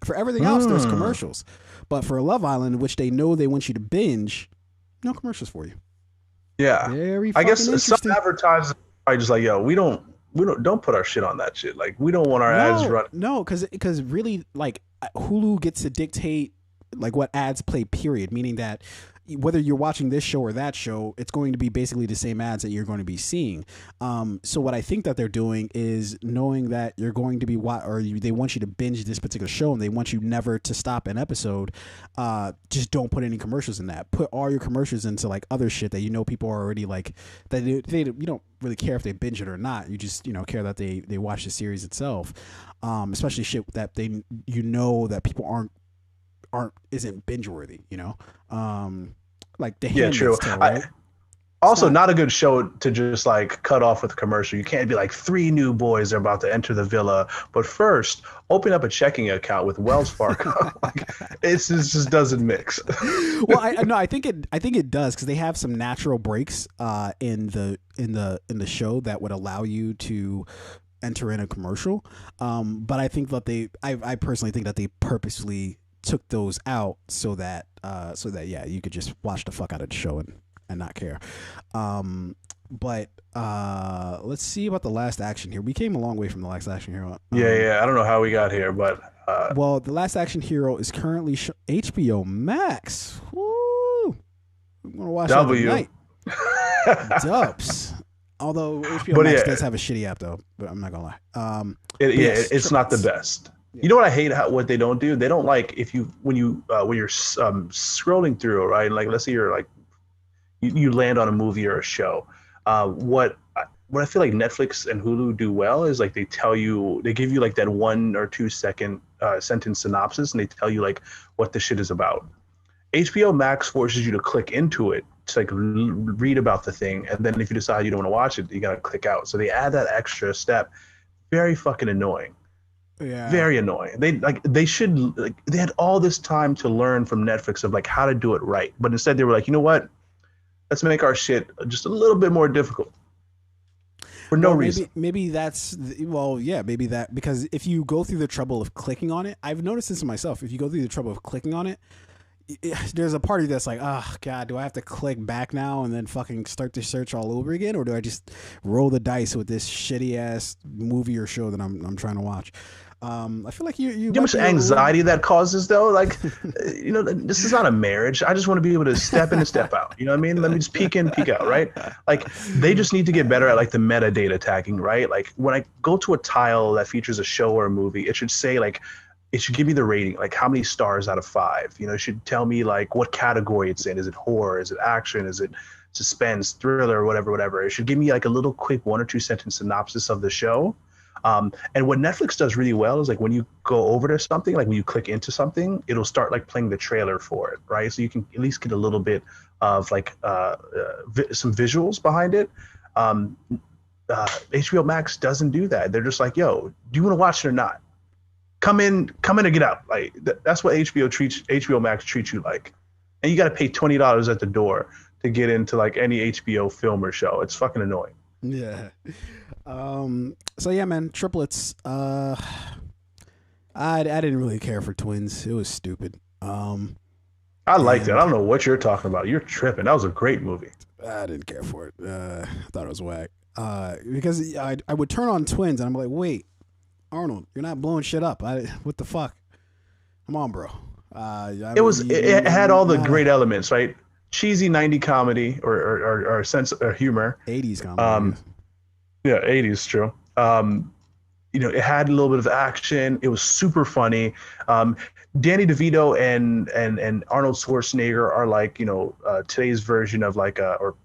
For everything else, there's commercials. But for Love Island, which they know they want you to binge, no commercials for you. Yeah. Very I guess interesting. Some advertisers are just like, yo, we don't put our shit on that shit. Like, we don't want our ads running. No, because really, like, Hulu gets to dictate like what ads play, period. Meaning that whether you're watching this show or that show, it's going to be basically the same ads that you're going to be seeing. So what I think that they're doing is knowing that you're going to be they want you to binge this particular show and they want you never to stop an episode. Just don't put any commercials in that. Put all your commercials into like other shit that people are already like, that you don't really care if they binge it or not. You just care that they watch the series itself. Especially shit that that people isn't binge worthy, like The Handmaid's Tale, right? Also, not a good show to just like cut off with a commercial. You can't be like 3 new boys are about to enter the villa, but first open up a checking account with Wells Fargo. Like, just doesn't mix. Well, I think it does because they have some natural breaks in the show that would allow you to enter in a commercial. But I think that I personally think that they purposely took those out so that yeah, you could just watch the fuck out of the show and not care. But let's see about the last action here. We came a long way from the last action hero. Yeah. I don't know how we got here, but well, the last action hero is currently HBO Max. Woo! I'm gonna watch that tonight. Dubs. Although HBO Max does have a shitty app though, but I'm not gonna lie. It's not the best. Yeah. You know what I hate? What they don't do? They don't like when you're scrolling through, right? Like let's say you're like you land on a movie or a show. What I feel like Netflix and Hulu do well is like they give you like that 1 or 2 second sentence synopsis, and they tell you like what the shit is about. HBO Max forces you to click into it to like read about the thing, and then if you decide you don't want to watch it, you gotta click out. So they add that extra step. Very fucking annoying. Yeah. Very annoying. They had all this time to learn from Netflix of like how to do it right, but instead they were like, you know what? Let's make our shit just a little bit more difficult for no reason. Maybe that's maybe that because if you go through the trouble of clicking on it, I've noticed this in myself. If you go through the trouble of clicking on it, there's a part of you that's like, oh god, do I have to click back now and then fucking start the search all over again, or do I just roll the dice with this shitty ass movie or show that I'm trying to watch? I feel like you how much anxiety that causes though. Like, this is not a marriage. I just want to be able to step in and step out. You know what I mean? Let me just peek in, peek out, right? Like, they just need to get better at like the metadata tagging, right? Like when I go to a tile that features a show or a movie, it should say like, it should give me the rating, like how many stars out of 5. It should tell me like what category it's in. Is it horror? Is it action? Is it suspense, thriller, whatever? It should give me like a little quick 1 or 2 sentence synopsis of the show. And what Netflix does really well is like when you go over to something, like when you click into something, it'll start like playing the trailer for it, right? So you can at least get a little bit of like some visuals behind it. HBO Max doesn't do that. They're just like, yo, do you want to watch it or not? Come in and get out. Like that's what HBO Max treats you like. And you got to pay $20 at the door to get into like any HBO film or show. It's fucking annoying. Yeah. So yeah, man, triplets. I didn't really care for twins. It was stupid. I liked it. I don't know what you're talking about. You're tripping. That was a great movie. I didn't care for it. I thought it was whack. Because I would turn on twins and I'm like, wait, Arnold, you're not blowing shit up. What the fuck? Come on, bro. It had all the great elements, right? Cheesy 90s comedy or sense of humor. 80s comedy. Yeah, 80s, true. It had a little bit of action. It was super funny. Danny DeVito and Arnold Schwarzenegger are like, today's version of like or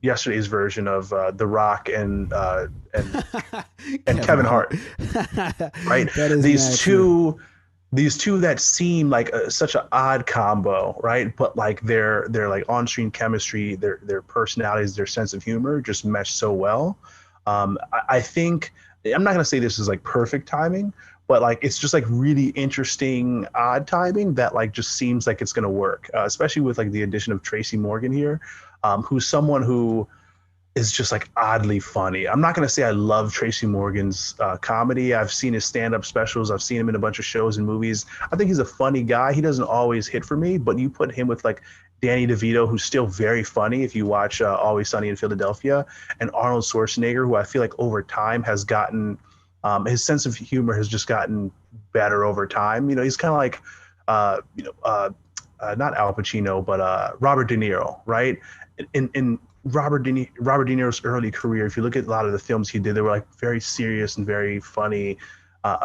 yesterday's version of The Rock and Kevin Hart. Right? These two that seem like such an odd combo, right? But like their like on-screen chemistry, their personalities, their sense of humor just mesh so well. I think I'm not going to say this is like perfect timing, but like it's just like really interesting odd timing that like just seems like it's going to work, especially with like the addition of Tracy Morgan here, who's someone who is just like oddly funny. I'm not going to say I love Tracy Morgan's comedy. I've seen his stand-up specials. I've seen him in a bunch of shows and movies. I think he's a funny guy. He doesn't always hit for me, but you put him with like Danny DeVito, who's still very funny if you watch Always Sunny in Philadelphia, and Arnold Schwarzenegger, who I feel like over time has gotten, his sense of humor has just gotten better over time. He's kind of like, not Al Pacino, but Robert De Niro, right? In Robert De Niro's early career, if you look at a lot of the films he did, they were like very serious and very funny,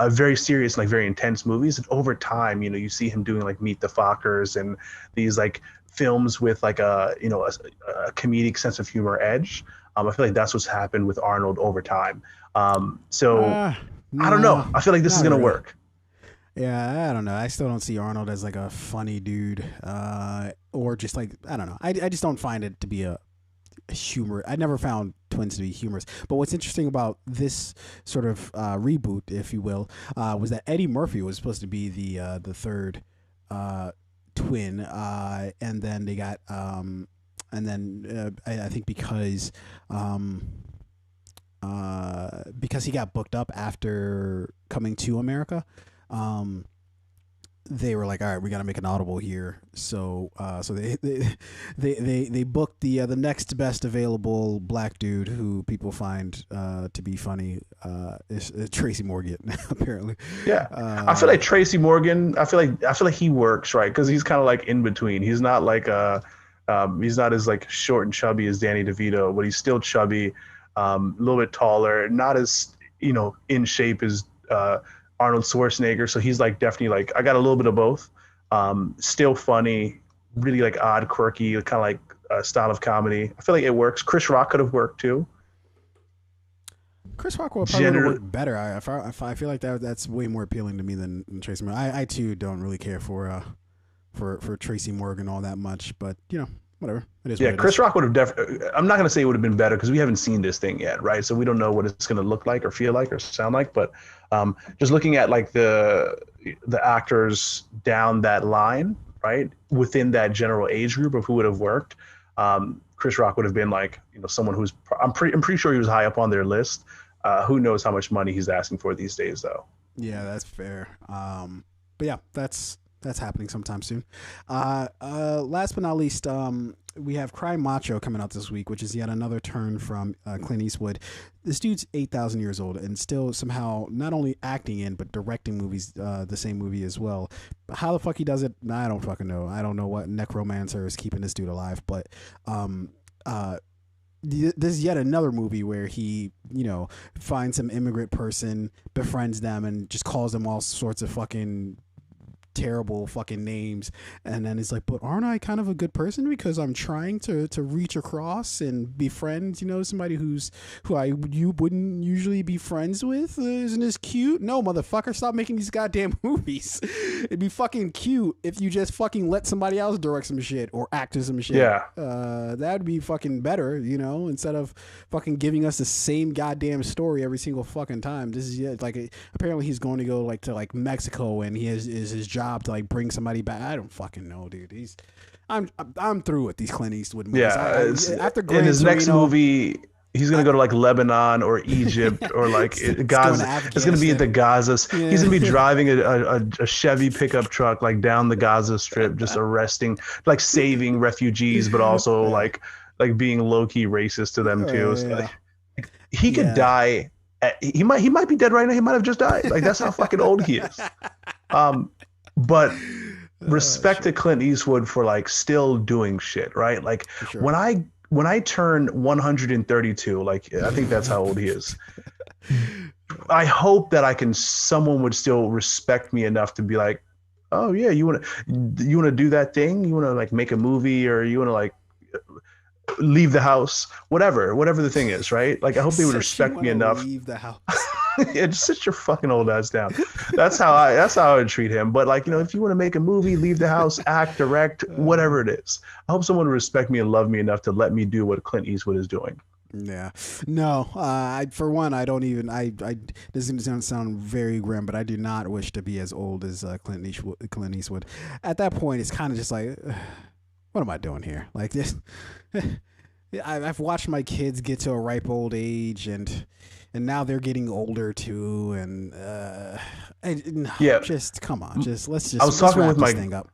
very serious and like very intense movies. And over time, you see him doing like Meet the Fockers and these like films with like a comedic sense of humor edge. I feel like that's what's happened with Arnold over time. I don't know. I feel like this is gonna work. Yeah, I don't know. I still don't see Arnold as like a funny dude, or just like I don't know. I just don't find it to be humor. I never found Twins to be humorous. But what's interesting about this sort of reboot, if you will, was that Eddie Murphy was supposed to be the third twin, and then they got I think because he got booked up after Coming to America. They were like, all right, we got to make an audible here. So they booked the next best available black dude who people find to be funny is Tracy Morgan apparently. Yeah, I feel like Tracy Morgan. I feel like he works right because he's kind of like in between. He's not like he's not as like short and chubby as Danny DeVito, but he's still chubby, a little bit taller, not as in shape as Arnold Schwarzenegger, so he's like definitely like I got a little bit of both. Still funny, really like odd, quirky, kind of like style of comedy. I feel like it works. Chris Rock could have worked too. Chris Rock would probably work better. I feel like that's way more appealing to me than Tracy Morgan. I too don't really care for Tracy Morgan all that much, but whatever. It is. Yeah, Chris Rock would have definitely. I'm not going to say it would have been better because we haven't seen this thing yet, right? So we don't know what it's going to look like or feel like or sound like. But just looking at like the actors down that line, right, within that general age group of who would have worked, Chris Rock would have been like someone who's. I'm pretty sure he was high up on their list. Who knows how much money he's asking for these days, though. Yeah, that's fair. But yeah, that's happening sometime soon. Last but not least, we have Cry Macho coming out this week, which is yet another turn from Clint Eastwood. This dude's 8,000 years old and still somehow not only acting in but directing movies, the same movie as well. How the fuck he does it, I don't fucking know. I don't know what necromancer is keeping this dude alive, but this is yet another movie where he, finds some immigrant person, befriends them, and just calls them all sorts of fucking terrible fucking names, and then it's like, but aren't I kind of a good person because I'm trying to reach across and befriend somebody who you wouldn't usually be friends with? Isn't this cute? No, motherfucker, stop making these goddamn movies. It'd be fucking cute if you just fucking let somebody else direct some shit or act in some shit. Yeah, that'd be fucking better, instead of fucking giving us the same goddamn story every single fucking time. This is like apparently he's going to go to Mexico, and he is his job to bring somebody back. I don't fucking know, dude. I'm through with these Clint Eastwood movies. Yeah, after in his next movie, he's gonna go to Lebanon or Egypt or Gaza. It's gonna be at the Gaza. Yeah. He's gonna be driving a Chevy pickup truck down the Gaza Strip, just arresting, saving refugees, but also being low key racist to them too. So, he could die. He might be dead right now. He might have just died. That's how fucking old he is. But respect to Clint Eastwood for still doing shit, right? Sure. when I turn 132, I think that's how old he is. I hope that someone would still respect me enough to be like, oh yeah, you want to do that thing? You want to make a movie, or you want to leave the house, whatever the thing is, right? I hope they would respect me enough. Leave the house. Yeah, just sit your fucking old ass down. That's how I would treat him. But if you want to make a movie, leave the house, act, direct, whatever it is. I hope someone would respect me and love me enough to let me do what Clint Eastwood is doing. Yeah, no. For one, I don't even. This is gonna sound very grim, but I do not wish to be as old as Clint Eastwood. At that point, it's kind of just like, what am I doing here? This. I've watched my kids get to a ripe old age, and now they're getting older too, and just come on, let's wrap this thing up.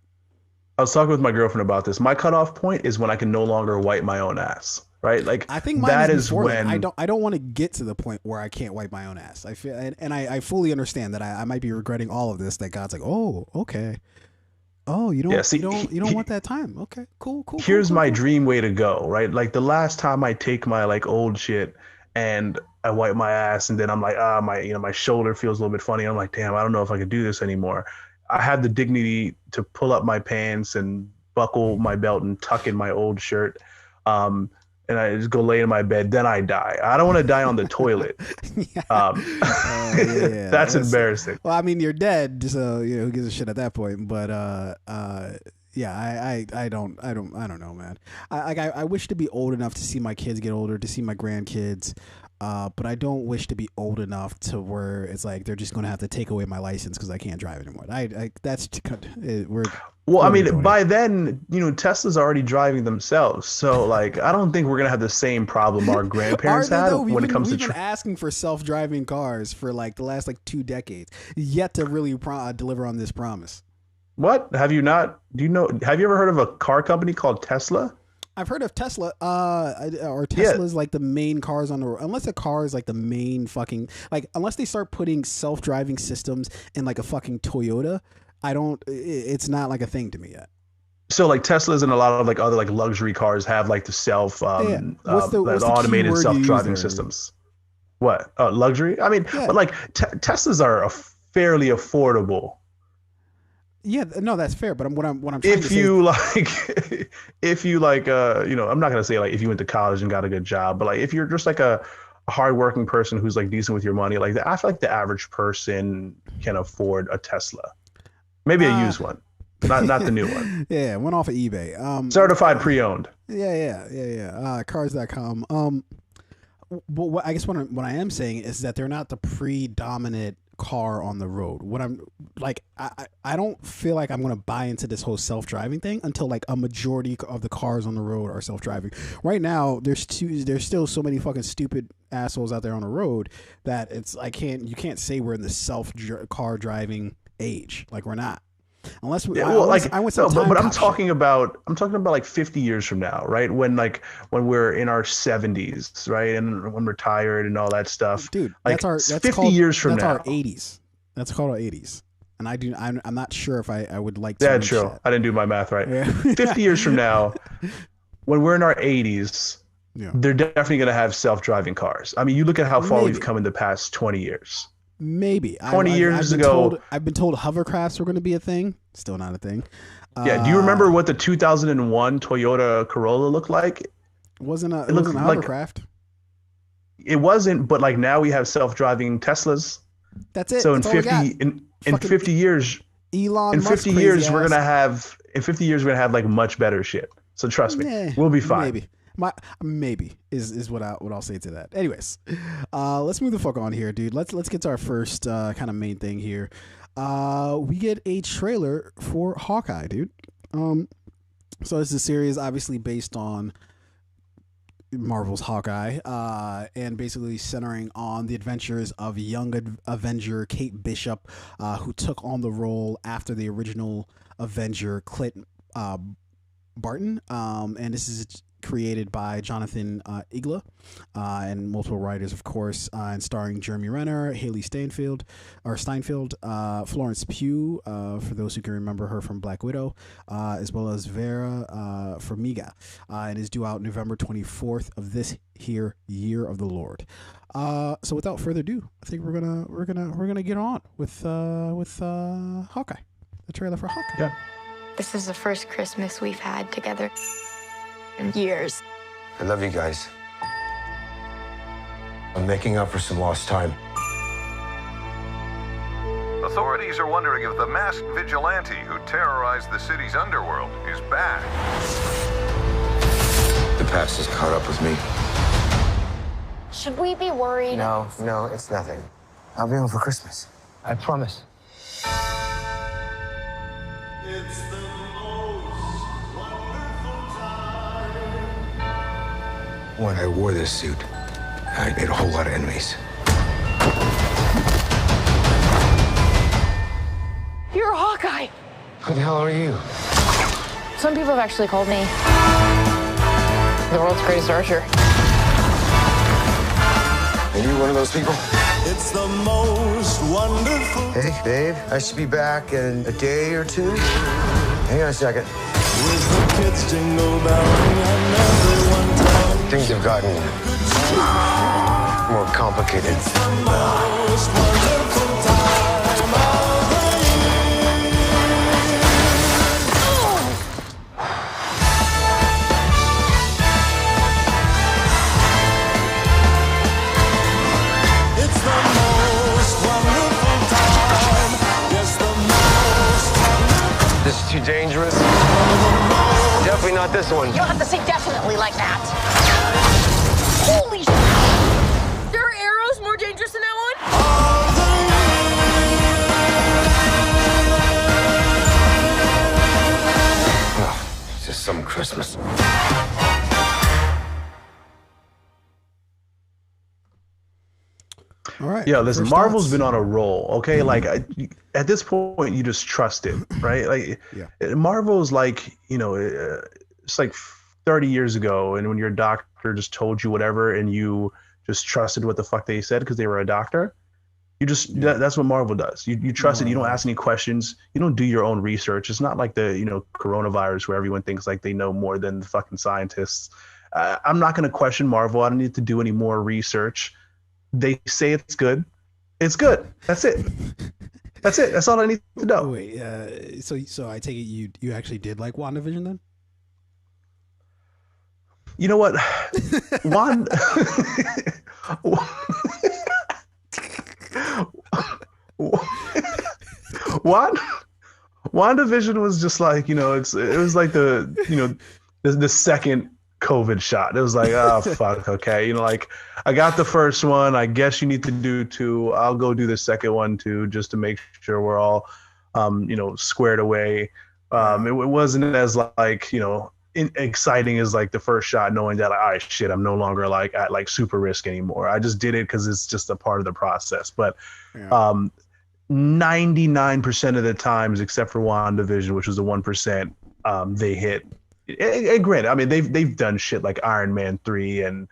I was talking with my girlfriend about this. My cutoff point is when I can no longer wipe my own ass, right? I think that is when I don't want to get to the point where I can't wipe my own ass. I feel, and I fully understand that I might be regretting all of this. That God's like, oh, okay. Oh, you don't want that time. Okay, cool. Here's my dream way to go, right? The last time I take my old shit and I wipe my ass, and then I'm like, my shoulder feels a little bit funny. I'm like, damn, I don't know if I could do this anymore. I had the dignity to pull up my pants and buckle my belt and tuck in my old shirt. And I just go lay in my bed. Then I die. I don't want to die on the toilet. That's embarrassing. Well, I mean, you're dead, so who gives a shit at that point? But Yeah, I don't know, man. I wish to be old enough to see my kids get older, to see my grandkids, but I don't wish to be old enough to where it's like they're just going to have to take away my license because I can't drive anymore. That's we're. Well, I mean, by then, Tesla's already driving themselves. So, like, I don't think we're going to have the same problem our grandparents had when it comes to... We've been asking for self-driving cars for, like, the last, like, 2 decades, yet to really deliver on this promise. What? Have you ever heard of a car company called Tesla? I've heard of Tesla, or Tesla's like the main cars on the road. Unless a car is like the main fucking, like, unless they start putting self-driving systems in like a fucking Toyota, it's not like a thing to me yet. So like Teslas and a lot of like other like luxury cars have like the automated self-driving systems. What? Luxury? I mean, but like Teslas are fairly affordable. Yeah, no, that's fair. But what I'm trying to say, if you like, I'm not gonna say like if you went to college and got a good job, but like if you're just like a hardworking person who's like decent with your money, like I feel like the average person can afford a Tesla. Maybe a used one, not the new one. Yeah, went off of eBay. Certified pre-owned. Yeah. Cars.com. But I guess what I am saying is that they're not the predominant car on the road. What I'm like, I don't feel like I'm going to buy into this whole self-driving thing until like a majority of the cars on the road are self-driving. Right now, there's still so many fucking stupid assholes out there on the road that you can't say we're in the car driving age. Like we're not. Unless we, I'm talking about like 50 years from now, right? When we're in our 70s, right, and when we're tired and all that stuff, dude. Like that's 50 years from now. That's our 80s. That's called our 80s. And I'm not sure if I would like to. Yeah, true. I didn't do my math right. Yeah. 50 years from now, when we're in our 80s, they're definitely going to have self-driving cars. I mean, you look at how far we've come in the past 20 years. Maybe 20 years ago, I've been told hovercrafts were going to be a thing. Still not a thing. Yeah. Do you remember what the 2001 Toyota Corolla looked like? It wasn't a hovercraft. It wasn't, but like now we have self-driving Teslas. That's it. So in 50 years, Elon in Musk 50 years we're gonna have like much better shit. So trust me, we'll be fine. Maybe is what I'll say to that. Anyways, let's move the fuck on here, dude. Let's get to our first kind of main thing here. We get a trailer for Hawkeye, dude. So this is a series obviously based on Marvel's Hawkeye, and basically centering on the adventures of young Avenger Kate Bishop, who took on the role after the original Avenger Clint Barton, and this is created by Jonathan Igla, and multiple writers, of course, and starring Jeremy Renner, Haley Steinfeld, Florence Pugh, for those who can remember her from Black Widow, as well as Vera Farmiga, and is due out November 24th of this here year of the Lord. So without further ado, I think we're gonna get on with Hawkeye, the trailer for Hawkeye. Yeah. This is the first Christmas we've had together in years. I love you guys. I'm making up for some lost time. Authorities are wondering if the masked vigilante who terrorized the city's underworld is back. The past has caught up with me. Should we be worried? No, it's nothing. I'll be home for Christmas. I promise. It's the most wonderful time. When I wore this suit, I made a whole lot of enemies. You're a Hawkeye. Who the hell are you? Some people have actually called me the world's greatest archer. Are you one of those people? It's the most wonderful. Hey, babe, I should be back in a day or two. Hang on a second. With the kids jingle belling and everyone telling. Things have gotten more complicated. It's the most wonderful time of the year. It's the most wonderful time. Yes, the most wonderful. This too dangerous. Definitely not this one. You don't have to say definitely like that. Holy shit! There are arrows more dangerous than that one? Oh, it's just some Christmas. All right. Yeah, listen, first Marvel's thoughts? been on a roll. Okay, like at this point, you just trust it, right? Like Marvel's like, it's like 30 years ago, and when your doctor just told you whatever, and you just trusted what the fuck they said because they were a doctor. You just that's what Marvel does. You trust it. You don't ask any questions. You don't do your own research. It's not like the coronavirus where everyone thinks like they know more than the fucking scientists. I'm not going to question Marvel. I don't need to do any more research. They say it's good. It's good. That's it. That's it. That's all I need to know. Wait, so I take it you actually did like WandaVision then? You know what? WandaVision was just like, it was like the second COVID shot. It was like, oh fuck, okay. Like I got the first one. I guess you need to do two. I'll go do the second one too, just to make sure we're all squared away. It wasn't as like, exciting as like the first shot, knowing that like, all right, shit, I'm no longer like at like super risk anymore. I just did it because it's just a part of the process. But 99% of the times, except for WandaVision, which was the 1%, they hit. And granted, I mean they've done shit like Iron Man 3 and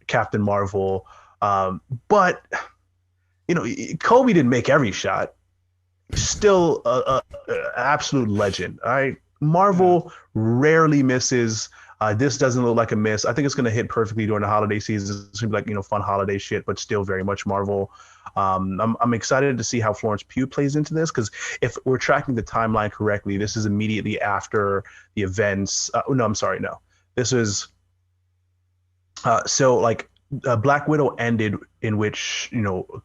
Captain Marvel, but Kobe didn't make every shot. Still a absolute legend. All right, Marvel rarely misses. This doesn't look like a miss. I think it's going to hit perfectly during the holiday season. It's going to be like fun holiday shit, but still very much Marvel. I'm excited to see how Florence Pugh plays into this, because if we're tracking the timeline correctly, this is immediately after the events. No. This is so like Black Widow ended, in which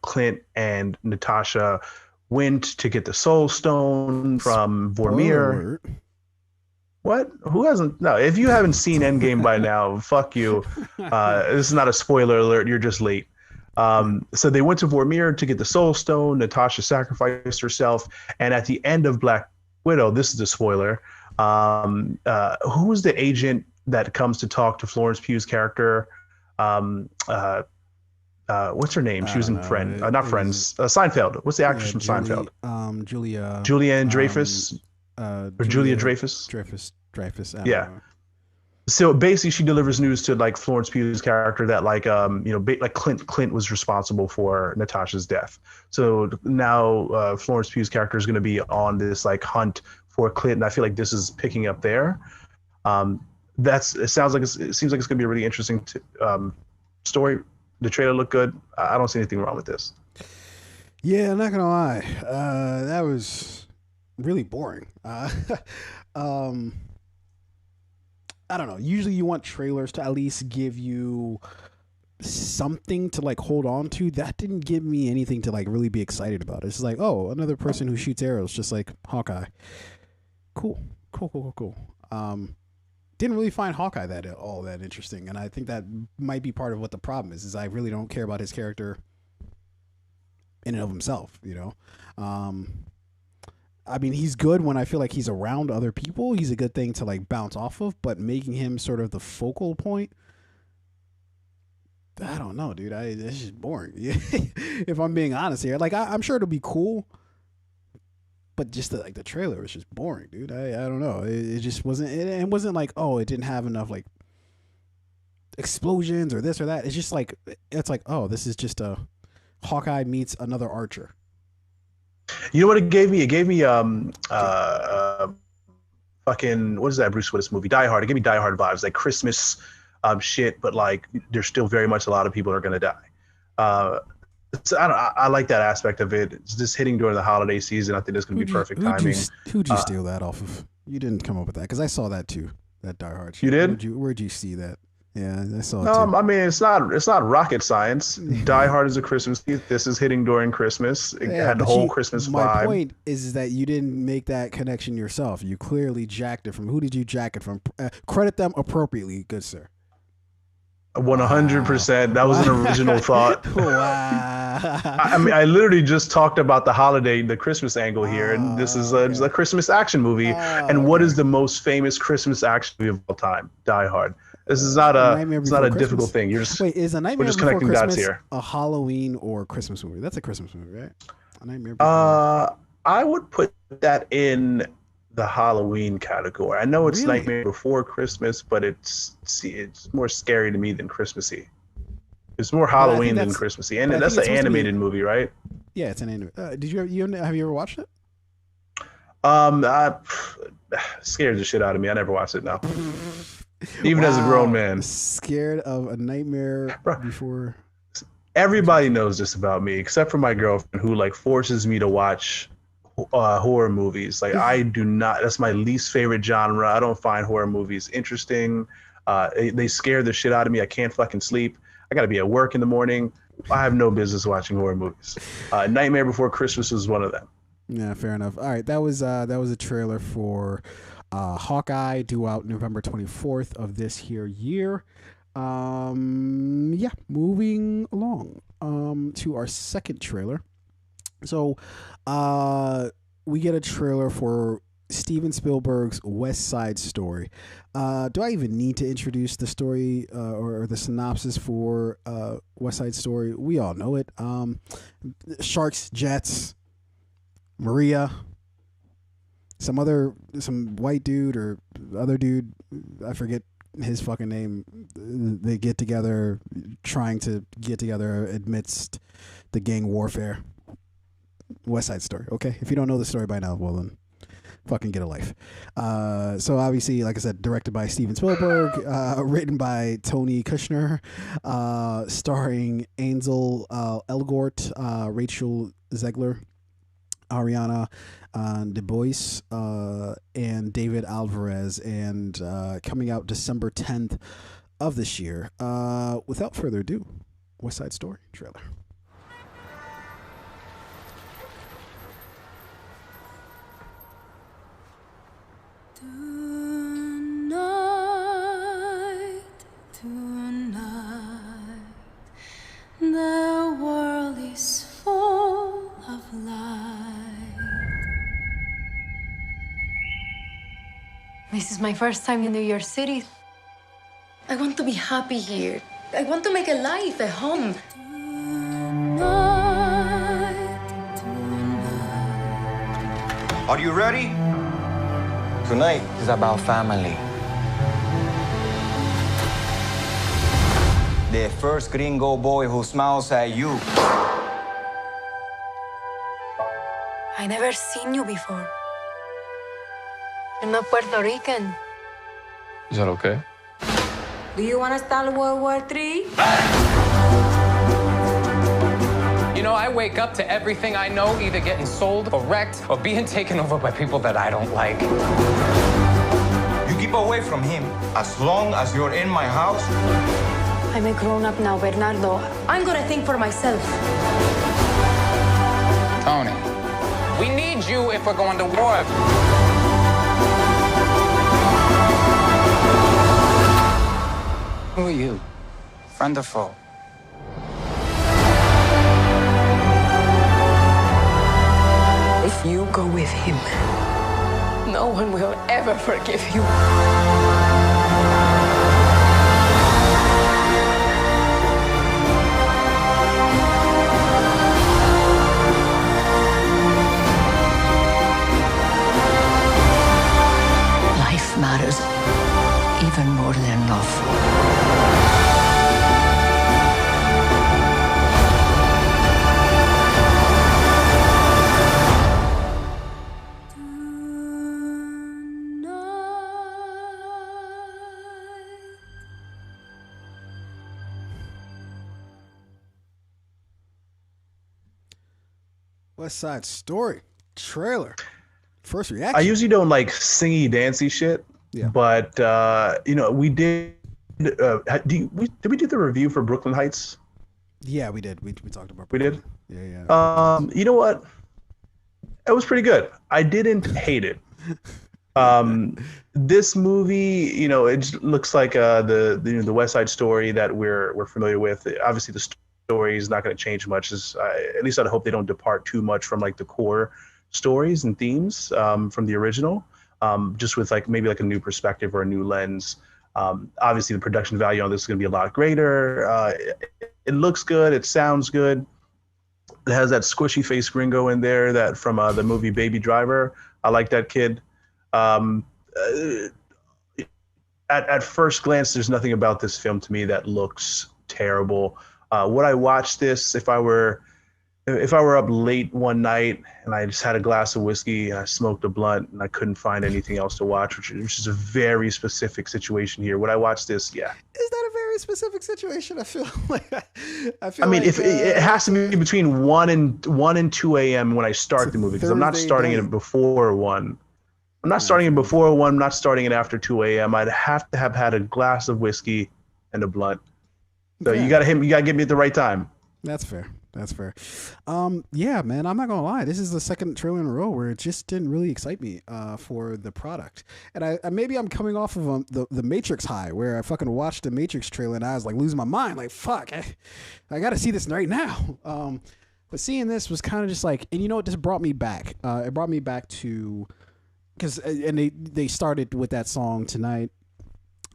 Clint and Natasha went to get the Soul Stone from Vormir. What? Who hasn't? No, if you haven't seen Endgame by now, fuck you. This is not a spoiler alert. You're just late. So they went to Vormir to get the Soul Stone. Natasha sacrificed herself. And at the end of Black Widow, this is a spoiler, who was the agent that comes to talk to Florence Pugh's character? What's her name? She was in Friends. Not Friends. Seinfeld. What's the actress from Seinfeld? Julianne Dreyfus. Or Julia Dreyfus. Dreyfus. Yeah. So basically, she delivers news to like Florence Pugh's character that like Clint was responsible for Natasha's death. So now Florence Pugh's character is going to be on this like hunt for Clint, and I feel like this is picking up there. It seems like it's going to be a really interesting story. The trailer looked good. I don't see anything wrong with this. Yeah, I'm not gonna lie. That was really boring. I don't know. Usually you want trailers to at least give you something to like hold on to. That didn't give me anything to like really be excited about. It's just like, oh, another person who shoots arrows, just like Hawkeye. Cool. Didn't really find Hawkeye all that interesting. And I think that might be part of what the problem is I really don't care about his character in and of himself, I mean, he's good when I feel like he's around other people. He's a good thing to like bounce off of, but making him sort of the focal point, I don't know, dude. It's just boring. If I'm being honest here, like I'm sure it'll be cool, but just the trailer was just boring, dude. I don't know. It just wasn't. It wasn't like, oh, it didn't have enough like explosions or this or that. It's just like oh, this is just a Hawkeye meets another Archer. You know what it gave me? It gave me fucking, what is that Bruce Willis movie? Die Hard. It gave me Die Hard vibes, like Christmas shit, but like there's still very much a lot of people are gonna die. I like that aspect of it. It's just hitting during the holiday season. I think it's gonna be perfect timing. Who'd you steal that off of? You didn't come up with that, because I saw that too. That Die Hard shit. You did? Where'd you see that Yeah, I saw it too. I mean, it's not rocket science. Die Hard is a Christmas movie. This is hitting during Christmas. It had the whole Christmas my vibe. My point is that you didn't make that connection yourself. You clearly jacked it from. Who did you jack it from? Credit them appropriately, good sir. 100%. That was an original thought. Wow. I mean, I literally just talked about the holiday, the Christmas angle here, and this is a Christmas action movie. And what is the most famous Christmas action movie of all time? Die Hard. This is not a difficult thing. You're just wait. Is A Nightmare we're just Before connecting Christmas dots here. a Halloween or Christmas movie? That's a Christmas movie, right? A Nightmare Before. I would put that in the Halloween category. I know it's Really? Nightmare Before Christmas, but it's more scary to me than Christmassy. It's more Halloween than Christmassy, and that's an animated movie, right? Yeah, it's an animated. Did have you ever watched it? Scared the shit out of me. I never watched it now. Even as a grown man. Scared of A Nightmare Before. Everybody knows this about me, except for my girlfriend, who like forces me to watch horror movies. Like I do not. That's my least favorite genre. I don't find horror movies interesting. They scare the shit out of me. I can't fucking sleep. I got to be at work in the morning. I have no business watching horror movies. Nightmare Before Christmas was one of them. Yeah, fair enough. All right, that was a trailer for Hawkeye, due out November 24th of this year. Yeah, moving along to our second trailer. So, we get a trailer for Steven Spielberg's West Side Story. Do I even need to introduce the story or the synopsis for West Side Story? We all know it. Sharks, jets, Maria, some white dude or other dude, I forget his fucking name. They get together, trying to get together amidst the gang warfare. West Side Story. Okay, if you don't know the story by now, well then, fucking get a life. So obviously, like I said, directed by Steven Spielberg, written by Tony Kushner, starring Ansel Elgort, Rachel Zegler, Ariana DeBois, and David Alvarez, and coming out December 10th of this year. Without further ado, West Side Story trailer. Tonight, the world is full of light. This is my first time in New York City. I want to be happy here. I want to make a life, a home. Are you ready? Tonight is about family. The first gringo boy who smiles at you. I never seen you before. You're not Puerto Rican. Is that okay? Do you want to start World War III? You know, I wake up to everything I know either getting sold or wrecked or being taken over by people that I don't like. You keep away from him as long as you're in my house. I'm a grown-up now, Bernardo. I'm gonna think for myself. Tony, we need you if we're going to war. Who are you? Friend or foe? If you go with him, no one will ever forgive you. Life matters even more than love. West Side Story trailer. First reaction. I usually don't like singy, dancey shit, Yeah. but we did did we do the review for Brooklyn Heights? Yeah, we did. We talked about. We did. Yeah. You know what? It was pretty good. I didn't hate it. This movie, you know, it just looks like the West Side Story that we're familiar with. Obviously, the story is not going to change much. At least I hope they don't depart too much from like the core stories and themes from the original. Just with like maybe like a new perspective or a new lens. Obviously, the production value on this is going to be a lot greater. It looks good. It sounds good. It has that squishy face gringo in there that from the movie Baby Driver. I like that kid. At first glance, there's nothing about this film to me that looks terrible. Would I watch this if I were up late one night and I just had a glass of whiskey and I smoked a blunt and I couldn't find anything else to watch, which is a very specific situation here? Would I watch this? Yeah. Is that a very specific situation? I feel like if it has to be between 1 and 2 a.m. when I start the movie, because I'm not starting it before 1. I'm not starting it before 1. I'm not starting it after 2 a.m. I'd have to have had a glass of whiskey and a blunt. So you gotta get me at the right time. That's fair. Yeah, man, I'm not gonna lie. This is the second trailer in a row where it just didn't really excite me for the product. And I maybe I'm coming off of the Matrix high, where I fucking watched the Matrix trailer and I was like losing my mind. Like, fuck, I gotta see this right now. But seeing this was kind of just like, and you know what? This brought me back. It brought me back to, because they started with that song Tonight.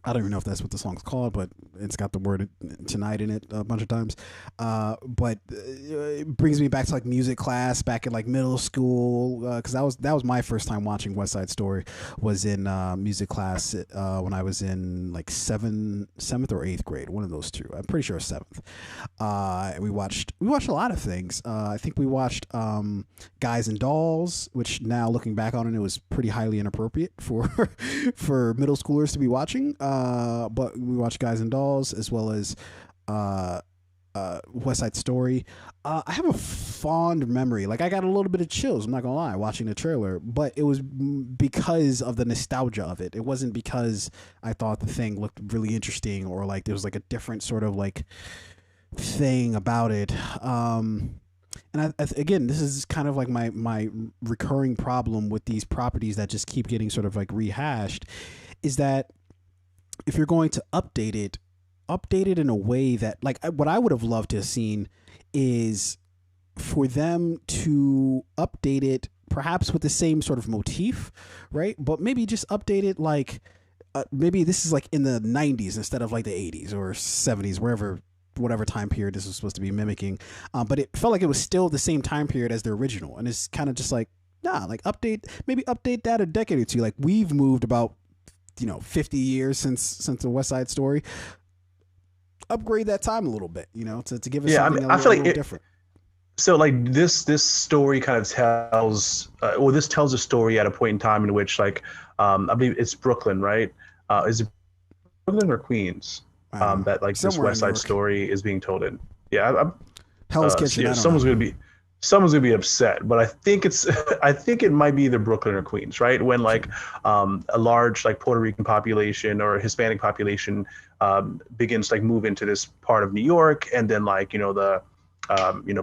I don't even know if that's what the song's called, but it's got the word tonight in it a bunch of times. But it brings me back to like music class back in like middle school. Cause that was my first time watching West Side Story, was in music class when I was in like seventh or 8th grade, one of those two. I'm pretty sure 7th. And we watched a lot of things. I think we watched Guys and Dolls, which now looking back on it was pretty highly inappropriate for middle schoolers to be watching. But we watched Guys and Dolls as well as West Side Story. I have a fond memory. Like, I got a little bit of chills, I'm not gonna lie, watching the trailer, but it was because of the nostalgia of it. It wasn't because I thought the thing looked really interesting or like there was like a different sort of like thing about it. And again, this is kind of like my recurring problem with these properties that just keep getting sort of like rehashed, is that if you're going to update it in a way that, like, what I would have loved to have seen is for them to update it perhaps with the same sort of motif, right? But maybe just update it like maybe this is like in the 90s instead of like the 80s or 70s, whatever time period this was supposed to be mimicking. But it felt like it was still the same time period as the original. And it's kind of just like, nah, like update that a decade or two. Like, we've moved about 50 years since the West Side Story. Upgrade that time a little bit, to give us something a little different. So like this story kind of tells this tells a story at a point in time in which, like, I believe it's Brooklyn, right? Is it Brooklyn or Queens? That like this West Side Story is being told in. Yeah, Hell's Kitchen. Yeah, someone's gonna be upset, but I think it might be either Brooklyn or Queens, right? When like a large like Puerto Rican population or Hispanic population begins to like move into this part of New York, and then like the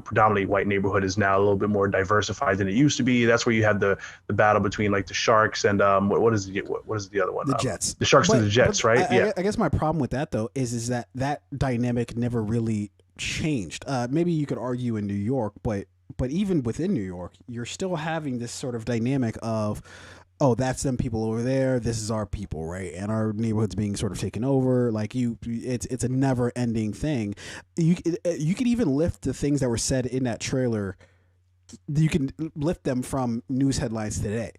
predominantly white neighborhood is now a little bit more diversified than it used to be. That's where you had the battle between like the Sharks and what is the other one? The Jets. The Sharks and the Jets, right? I guess my problem with that though is that dynamic never really changed. Maybe you could argue in New York, but even within New York, you're still having this sort of dynamic of, oh, that's them people over there, this is our people, right? And our neighborhood's being sort of taken over. Like it's a never ending thing. You could even lift the things that were said in that trailer. You can lift them from news headlines today.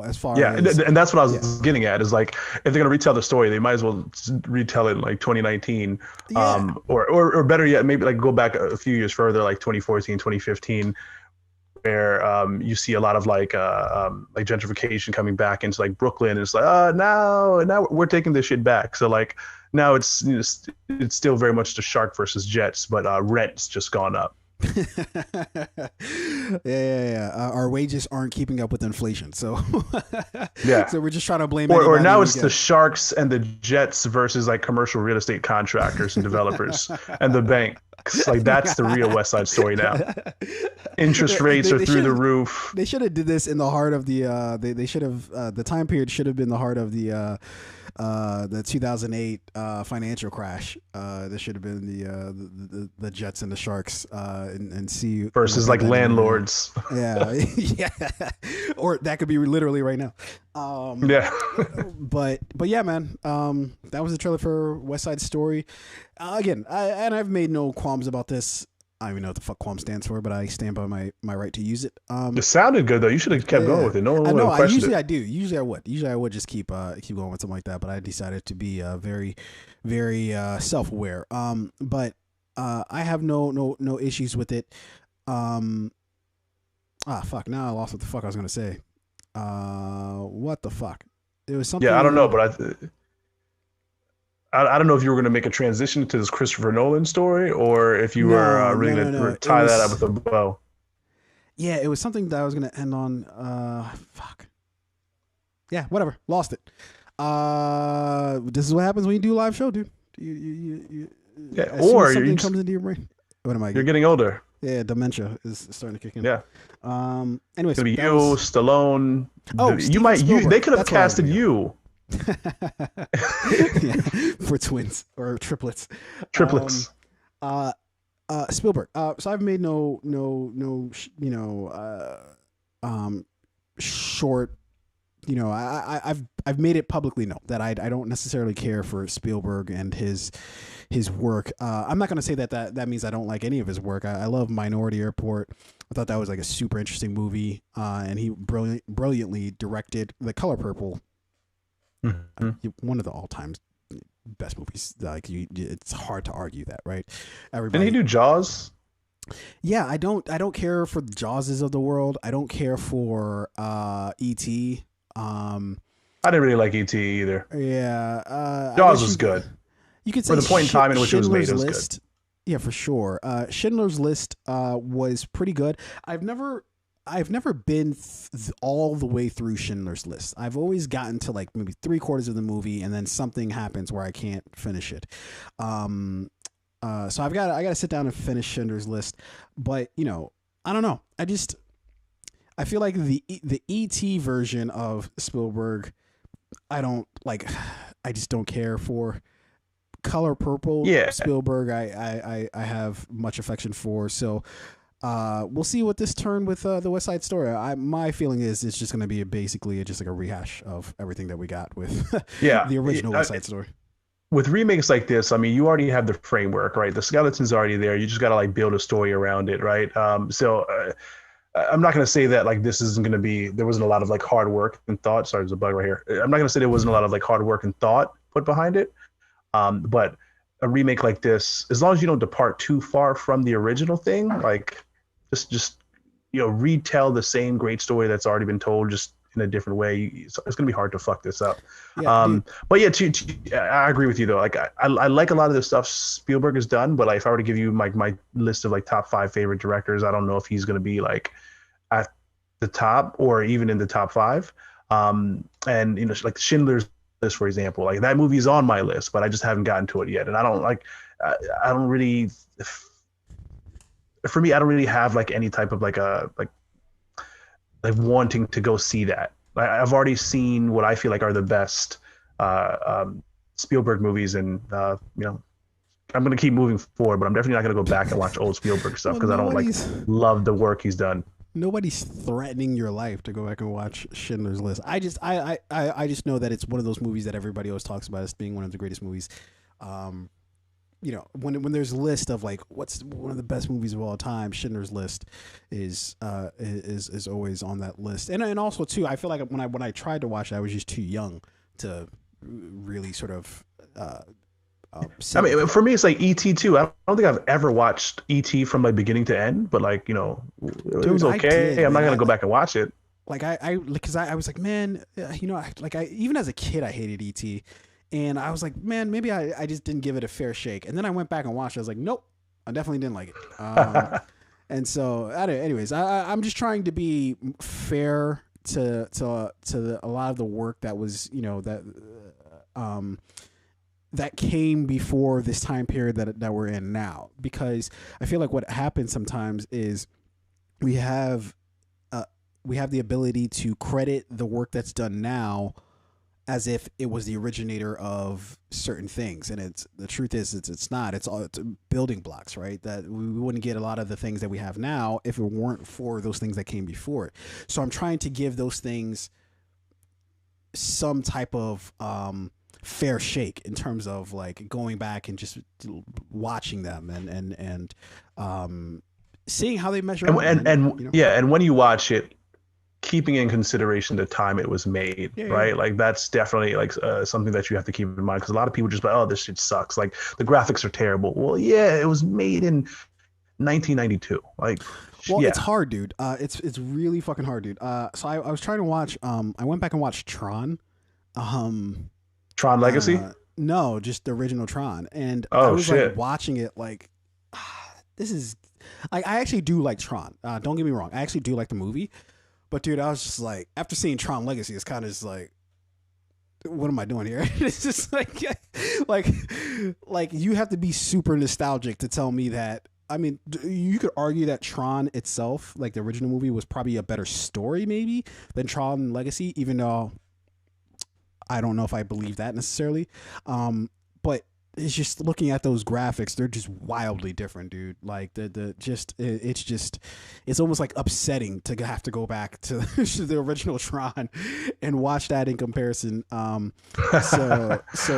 As far as, and that's what I was getting at, is like, if they're gonna retell the story, they might as well retell it in like 2019, or better yet, maybe like go back a few years further, like 2014, 2015, where you see a lot of like gentrification coming back into like Brooklyn, and it's like, now we're taking this shit back. So like now it's still very much the Shark versus Jets, but rent's just gone up. Yeah. Our wages aren't keeping up with inflation, so yeah. So we're just trying to blame. Or now it's the sharks and the jets versus like commercial real estate contractors and developers and the banks. Like that's the real West Side Story now. Interest rates are through the roof. They should have did this in the heart of the. They should have the time period should have been the heart of the 2008 financial crash. This should have been the Jets and the Sharks and see versus like landlords. Yeah, yeah, or that could be literally right now. Yeah, but yeah, man. That was the trailer for West Side Story. Again, I've made no qualms about this. I don't even know what the fuck qualm stands for, but I stand by my right to use it. It sounded good though. You should have kept going with it. No one would have questioned it. I do. Usually I would. Usually I would just keep going with something like that. But I decided to be very, very self-aware. But I have no issues with it. Fuck. Now I lost what the fuck I was gonna say. What the fuck? It was something. Yeah, I don't know, but I don't know if you were going to make a transition to this Christopher Nolan story or if you were really going to tie that up with a bow. Yeah, it was something that I was going to end on. Fuck. Yeah, whatever. Lost it. This is what happens when you do a live show, dude. Yeah, or something comes into your brain. What am I? You're getting older. Yeah, dementia is starting to kick in. Yeah. Anyways, it's gonna be you, Stallone. Oh, they could have casted you. Yeah, for twins or triplets. Spielberg. So I've made no short. I've made it publicly known that I don't necessarily care for Spielberg and his work. I'm not going to say that means I don't like any of his work. I love Minority Report. I thought that was like a super interesting movie, and he brilliantly directed The Color Purple. Mm-hmm. One of the all-time best movies. Like it's hard to argue that, right? Didn't he do Jaws? Yeah, I don't care for the Jawses of the world. I don't care for E.T. I didn't really like E.T. either. Yeah, Jaws was good. You could say for the point in time in which it was made, it was good. Yeah, for sure. Schindler's List was pretty good. I've never been all the way through Schindler's List. I've always gotten to like maybe 3/4 of the movie, and then something happens where I can't finish it. So I got to sit down and finish Schindler's List. But I don't know. I feel like the E.T. version of Spielberg, I just don't care for. Color Purple, yeah. Spielberg, I have much affection for. So we'll see what this turn with the West Side Story. My feeling is it's just going to be basically just like a rehash of everything that we got with the original West Side Story. With remakes like this, I mean, you already have the framework, right? The skeleton's already there. You just got to like build a story around it, right? So I'm not going to say that like this isn't going to be. There wasn't a lot of like hard work and thought. Sorry, there's a bug right here. I'm not going to say there wasn't a lot of like hard work and thought put behind it. But a remake like this, as long as you don't depart too far from the original thing, like just retell the same great story that's already been told, just in a different way, it's gonna be hard to fuck this up. Yeah, but yeah, I agree with you though. Like I like a lot of the stuff Spielberg has done, but like if I were to give you my list of like top 5 favorite directors, I don't know if he's gonna be like at the top or even in the top 5. And like Schindler's List, for example, like that movie is on my list, but I just haven't gotten to it yet, and I don't really have like any type of like wanting to go see that. I've already seen what I feel like are the best Spielberg movies, and I'm going to keep moving forward, but I'm definitely not going to go back and watch old Spielberg stuff because I don't love the work he's done. Nobody's threatening your life to go back and watch Schindler's List. I just know that it's one of those movies that everybody always talks about as being one of the greatest movies. When there's a list of like what's one of the best movies of all time, Schindler's List is always on that list. And also too, I feel like when I tried to watch it, I was just too young to really sort of. I mean, for me, it's like E.T. too. I don't think I've ever watched E.T. from like beginning to end, but like, it was okay. I'm not going to go back and watch it. Like because I was like, man, even as a kid, I hated E.T. And I was like, man, maybe I just didn't give it a fair shake. And then I went back and watched it. I was like, nope, I definitely didn't like it. And so, anyways, I'm just trying to be fair to a lot of the work that was, that came before this time period that we're in now, because I feel like what happens sometimes is we have the ability to credit the work that's done now as if it was the originator of certain things, and the truth is it's not. It's building blocks, right? That we wouldn't get a lot of the things that we have now if it weren't for those things that came before it. So I'm trying to give those things some type of fair shake in terms of like going back and just watching them and seeing how they measure up. And when you watch it, keeping in consideration the time it was made, right? Like that's definitely like something that you have to keep in mind, because a lot of people just like, oh, this shit sucks. Like the graphics are terrible. Well, yeah, it was made in 1992. Like, well, it's hard, dude. It's really fucking hard, dude. So I was trying to watch. I went back and watched Tron. Tron Legacy? No, just the original Tron. And I was like watching it like, this is. I actually do like Tron. Don't get me wrong. I actually do like the movie. But dude, I was just like, after seeing Tron Legacy, it's kind of just like, what am I doing here? It's just like you have to be super nostalgic to tell me that. I mean, you could argue that Tron itself, like the original movie, was probably a better story maybe than Tron Legacy, even though I don't know if I believe that necessarily. But it's just looking at those graphics, they're just wildly different, dude. Like it's almost like upsetting to have to go back to the original Tron and watch that in comparison. So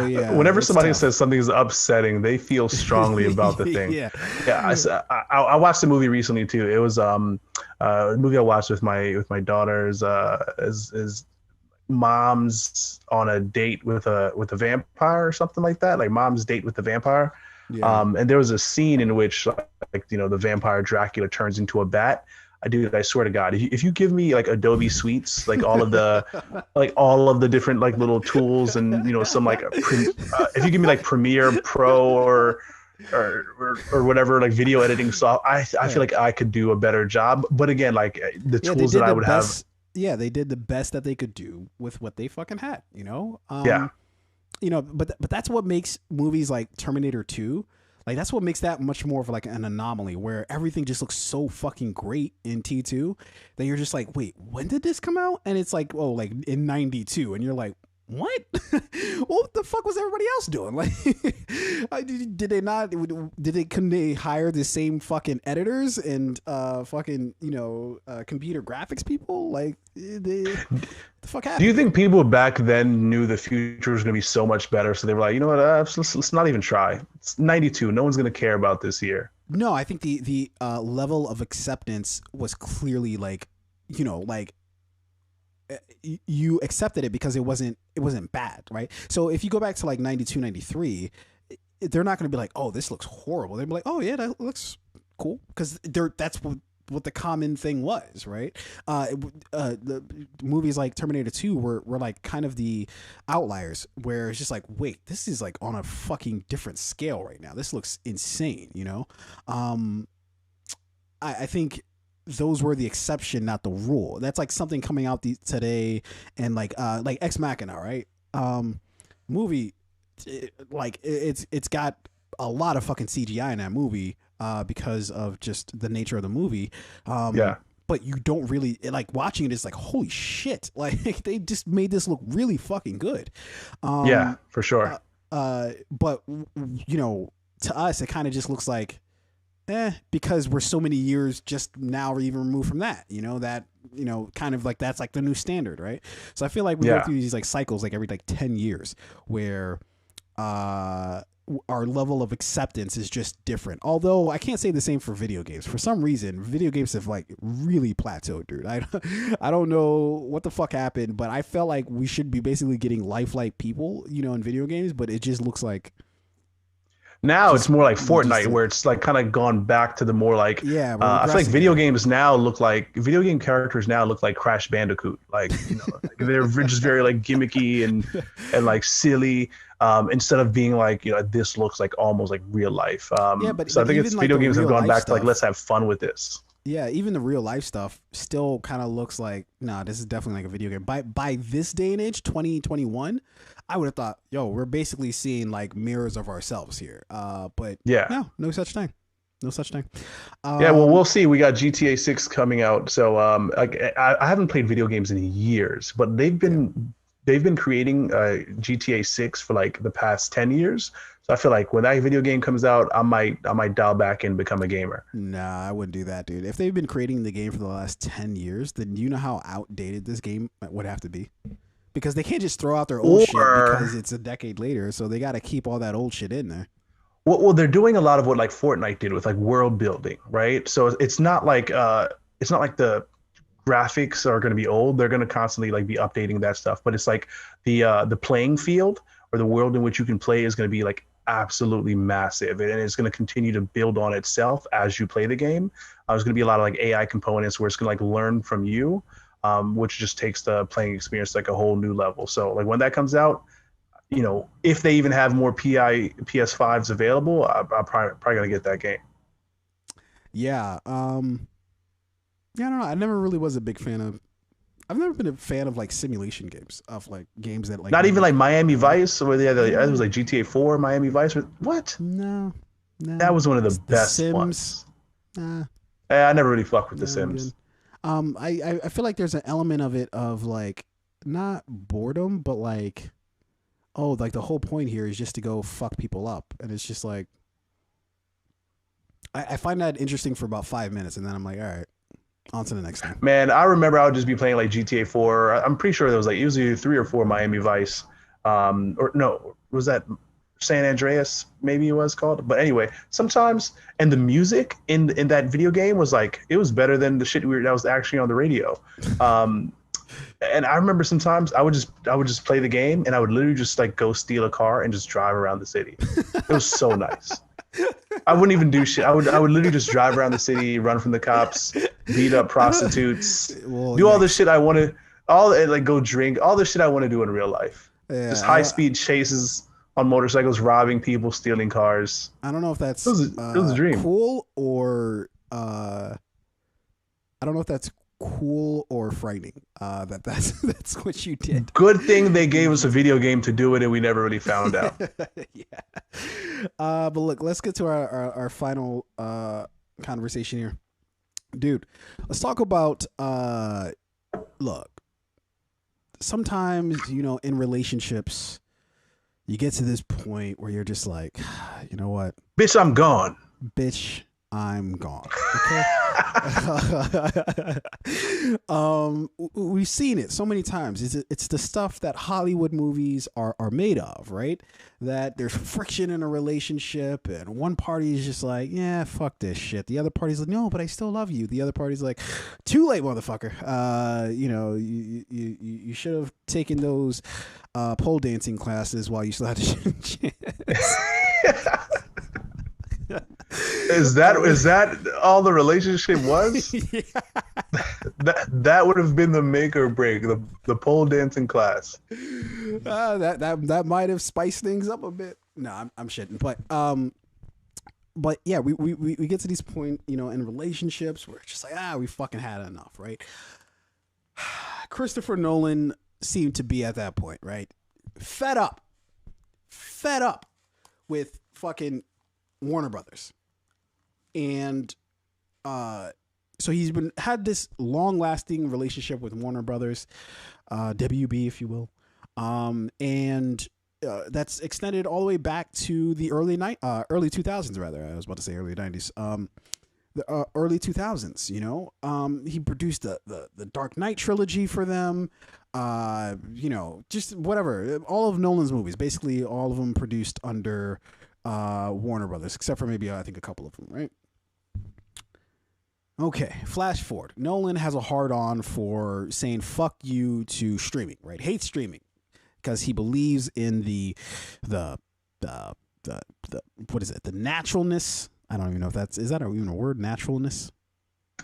yeah. Whenever somebody tough. says something is upsetting, they feel strongly about the thing. Yeah. I watched a movie recently too. It was a movie I watched with my daughters. Is mom's on a date with a vampire or something like that, like mom's date with the vampire. And there was a scene in which the vampire Dracula turns into a bat. I swear to God, if you give me like Adobe Suites, like all of the different like little tools and some like if you give me like Premiere Pro or whatever like video editing software, I feel like I could do a better job. But again, like the tools that I would have. Yeah, they did the best that they could do with what they fucking had, but that's what makes movies like Terminator 2, like that's what makes that much more of like an anomaly, where everything just looks so fucking great in T2 that you're just like, wait, when did this come out? And it's like, oh, like in 92, and you're like, what? What the fuck was everybody else doing? Like, couldn't they hire the same fucking editors and fucking computer graphics people? Like, the fuck happened? Do you think people back then knew the future was going to be so much better, so they were like, you know what, let's not even try. It's 92. No one's going to care about this year. No, I think the level of acceptance was clearly like, you accepted it because it wasn't bad, right? So if you go back to like 92, 93, they're not going to be like, oh, this looks horrible. They'll be like, oh yeah, that looks cool, because that's what the common thing was, right? The movies like Terminator 2 were like kind of the outliers, where it's just like, wait, this is like on a fucking different scale right now. This looks insane, I think those were the exception, not the rule. That's like something coming out today, and like Ex Machina, right? Movie, it's got a lot of fucking CGI in that movie because of just the nature of the movie. But you don't really like watching it. It's like, holy shit! Like they just made this look really fucking good. Yeah, for sure. But to us, it kind of just looks like, because we're so many years just now or even removed from that, kind of like that's like the new standard, right? So I feel like we go through these like cycles like every like 10 years where our level of acceptance is just different. Although I can't say the same for video games. For some reason, video games have like really plateaued, dude. I don't know what the fuck happened, but I felt like we should be basically getting lifelike people, in video games, but it just looks like Now it's more like Fortnite, where it's like kind of gone back to the more like I feel like video game characters now look like Crash Bandicoot, like like they're just very like gimmicky and like silly, instead of being like this looks like almost like real life. But I think it's video games have gone back to like let's have fun with this. Yeah, even the real life stuff still kind of looks like, nah, this is definitely like a video game. By this day and age, 2021, I would have thought, yo, we're basically seeing like mirrors of ourselves here. But no such thing. No such thing. Well, we'll see. We got GTA 6 coming out. So I haven't played video games in years, but they've been creating GTA 6 for like the past 10 years. So I feel like when that video game comes out, I might dial back and become a gamer. Nah, I wouldn't do that, dude. If they've been creating the game for the last 10 years, then you know how outdated this game would have to be. Because they can't just throw out their old shit because it's a decade later. So they got to keep all that old shit in there. Well, they're doing a lot of what like Fortnite did with like world building, right? So it's not like the graphics are going to be old. They're going to constantly like be updating that stuff. But it's like the playing field or the world in which you can play is going to be like absolutely massive, and it's going to continue to build on itself as you play the game. There's going to be a lot of like AI components where it's going to like learn from you. Which just takes the playing experience to like a whole new level. So like when that comes out, if they even have more PS5s available, I'm probably gonna get that game. Yeah. I don't know. I never really was a big fan of. I've never been a fan of like simulation games, of like games that like. Not even like Miami Vice, where it was like GTA 4, Miami Vice. What? No. That was one of the best Sims. ones. Nah. I never really fucked with The Sims. I feel like there's an element of it of like not boredom, but like, oh, like the whole point here is just to go fuck people up, and it's just like I find that interesting for about 5 minutes, and then I'm like, all right, on to the next thing. Man, I remember I would just be playing like GTA 4. I'm pretty sure there was like it was either 3 or 4 Miami Vice, or no, was that San Andreas? Maybe it was called. But anyway, sometimes, and the music in that video game was like, it was better than the shit that was actually on the radio. And I remember sometimes I would just play the game, and I would literally just like go steal a car and just drive around the city. It was so nice. I wouldn't even do shit. I would literally just drive around the city, run from the cops, beat up prostitutes, do all the shit I want to, like go drink, all the shit I want to do in real life. Yeah, just high speed chases on motorcycles, robbing people, stealing cars. I don't know if that's it was a dream. Cool or I don't know if that's cool or frightening. That's what you did. Good thing they gave us a video game to do it, and we never really found out. Yeah. But look, let's get to our final conversation here, dude. Let's talk about look. Sometimes in relationships, you get to this point where you're just like, you know what? Bitch, I'm gone. Bitch, I'm gone. Okay. We've seen it so many times. It's the stuff that Hollywood movies are made of, right? That there's friction in a relationship, and one party is just like, yeah, fuck this shit. The other party's like, no, but I still love you. The other party's like, too late, motherfucker. You should have taken those pole dancing classes while you still had a chance. Is that all the relationship was? Yeah. That would have been the make or break, the pole dancing class. That might have spiced things up a bit. No, I'm shitting, but yeah, we get to this point, in relationships where it's just like, we fucking had enough, right? Christopher Nolan seemed to be at that point, right? Fed up with fucking Warner Brothers. And so he's had this long-lasting relationship with Warner Brothers, WB, if you will, and that's extended all the way back to the early 2000s. Rather, I was about to say early 90s. The early 2000s. He produced the Dark Knight trilogy for them. Just whatever. All of Nolan's movies, basically all of them produced under Warner Brothers, except for maybe I think a couple of them, right? Okay, flash forward. Nolan has a hard-on for saying fuck you to streaming, right? Hates streaming because he believes in the what is it? The naturalness. I don't even know if is that even a word? Naturalness.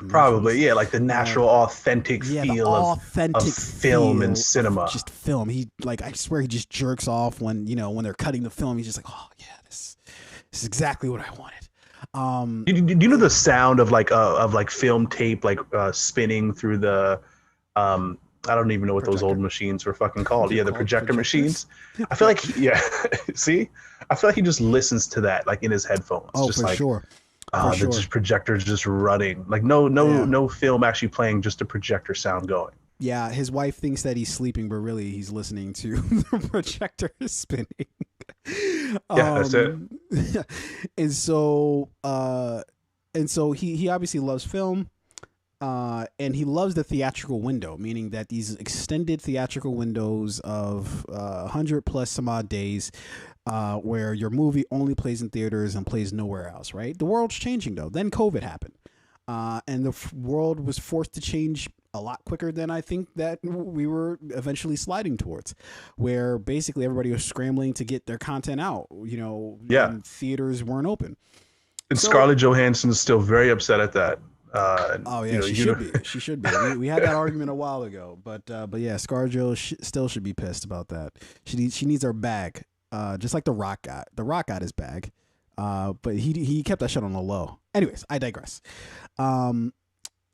Probably, yeah, like the natural, authentic feel of film and cinema. Just film. He I swear he just jerks off when they're cutting the film. He's just like, oh yeah, this is exactly what I wanted. Do you know the sound of film tape spinning through the I don't even know what those old machines were fucking called. Yeah, the projector machines. I feel like see, I feel like he just listens to that in his headphones. Oh, just for sure. The just projector's just running. No film actually playing, just a projector sound going. Yeah, his wife thinks that he's sleeping, but really he's listening to the projector spinning. That's it. And so he obviously loves film, and he loves the theatrical window, meaning that these extended theatrical windows of 100+ some odd days, where your movie only plays in theaters and plays nowhere else, right? The world's changing, though. Then COVID happened, and the world was forced to change a lot quicker than I think that we were eventually sliding towards, where basically everybody was scrambling to get their content out, and theaters weren't open. And Scarlett Johansson's still very upset at that. She should be. We had that argument a while ago, but yeah, ScarJo still should be pissed about that. She needs her bag, just like The Rock got. The Rock got his bag, but he kept that shit on the low. Anyways, I digress.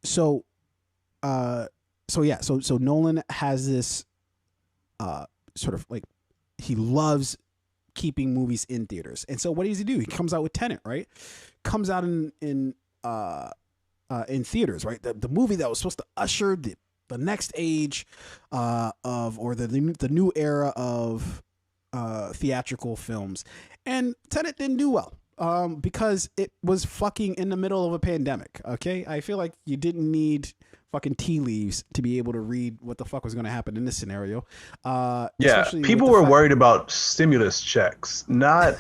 So Nolan has this sort of he loves keeping movies in theaters, and so what does he do? He comes out with Tenet, right? Comes out in theaters, right? The movie that was supposed to usher the next age the new era of theatrical films, and Tenet didn't do well because it was fucking in the middle of a pandemic. Okay, I feel like you didn't need fucking tea leaves to be able to read what the fuck was going to happen in this scenario. People were worried about stimulus checks, not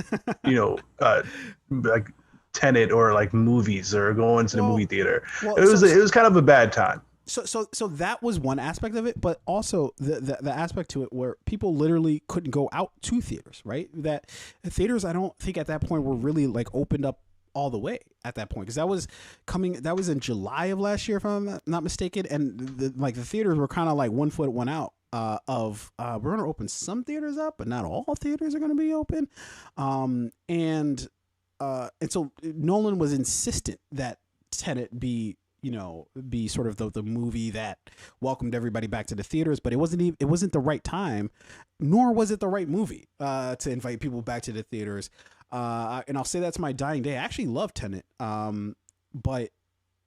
Tenet or movies or going to the movie theater. It was kind of a bad time. So that was one aspect of it, but also the aspect to it where people literally couldn't go out to theaters, right? That theaters, I don't think at that point were really opened up all the way at that point, because that was in July of last year, if I'm not mistaken, and the theaters were kind of 1 foot, 1 out. We're gonna open some theaters up, but not all theaters are gonna be open, and so Nolan was insistent that Tenet be sort of the movie that welcomed everybody back to the theaters, but it wasn't the right time, nor was it the right movie to invite people back to the theaters. And I'll say that to my dying day. I actually love Tenet, but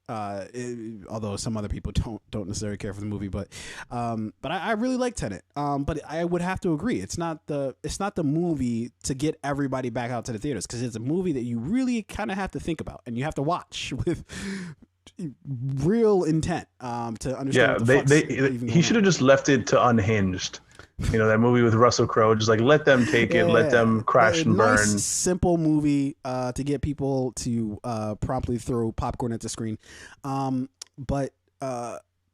although some other people don't necessarily care for the movie, but I really like Tenet. But I would have to agree, it's not the movie to get everybody back out to the theaters, because it's a movie that you really kind of have to think about and you have to watch with real intent to understand. He should have just left it to Unhinged. That movie with Russell Crowe, just let them take it, let them crash and burn. Nice, simple movie to get people to promptly throw popcorn at the screen. But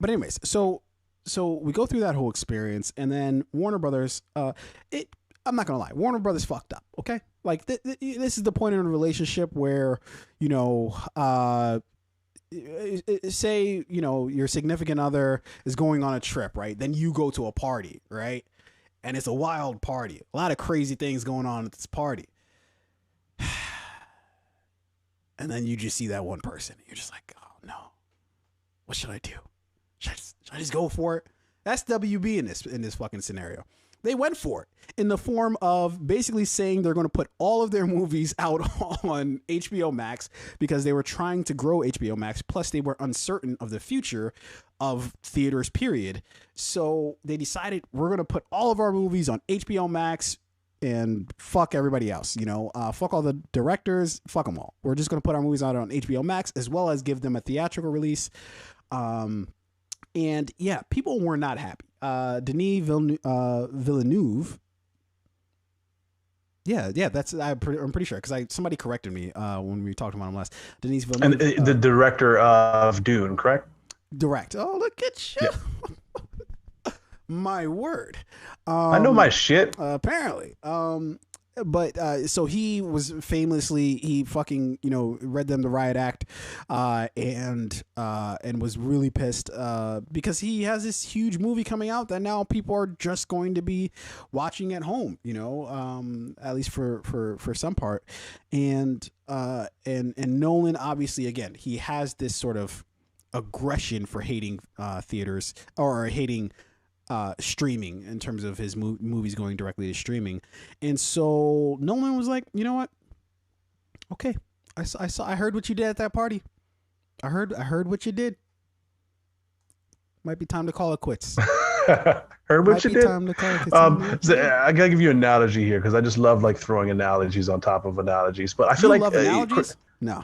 anyways, so we go through that whole experience, and then Warner Brothers, I'm not gonna lie, Warner Brothers fucked up. Okay, this is the point in a relationship where say your significant other is going on a trip, right? Then you go to a party, right? And it's a wild party, a lot of crazy things going on at this party, and then you just see that one person, you're just like, oh no, what should I do? Should I just go for it? That's WB in this fucking scenario. They went for it in the form of basically saying they're going to put all of their movies out on HBO Max because they were trying to grow HBO Max. Plus, they were uncertain of the future of theaters, period. So they decided, we're going to put all of our movies on HBO Max and fuck everybody else. Fuck all the directors, fuck them all. We're just going to put our movies out on HBO Max, as well as give them a theatrical release. And yeah, people were not happy. Denis Villeneuve. Yeah, that's I'm pretty sure, because somebody corrected me when we talked about him last. Denis Villeneuve, and the director of Dune, correct? Direct. Oh, look at you! Yeah. My word. I know my shit. Apparently. But so he was famously, he fucking, read them the riot act, and was really pissed because he has this huge movie coming out that now people are just going to be watching at home, at least for some part. And Nolan, obviously, again, he has this sort of aggression for hating theaters, or hating streaming, in terms of his movies going directly to streaming. And so Nolan was like, you know what? Okay, I heard what you did at that party. I heard what you did. Might be time to call it quits. Heard what you did. Time to call it quits. I gotta give you an analogy here, because I just love like throwing analogies on top of analogies. But I feel like love analogies? No,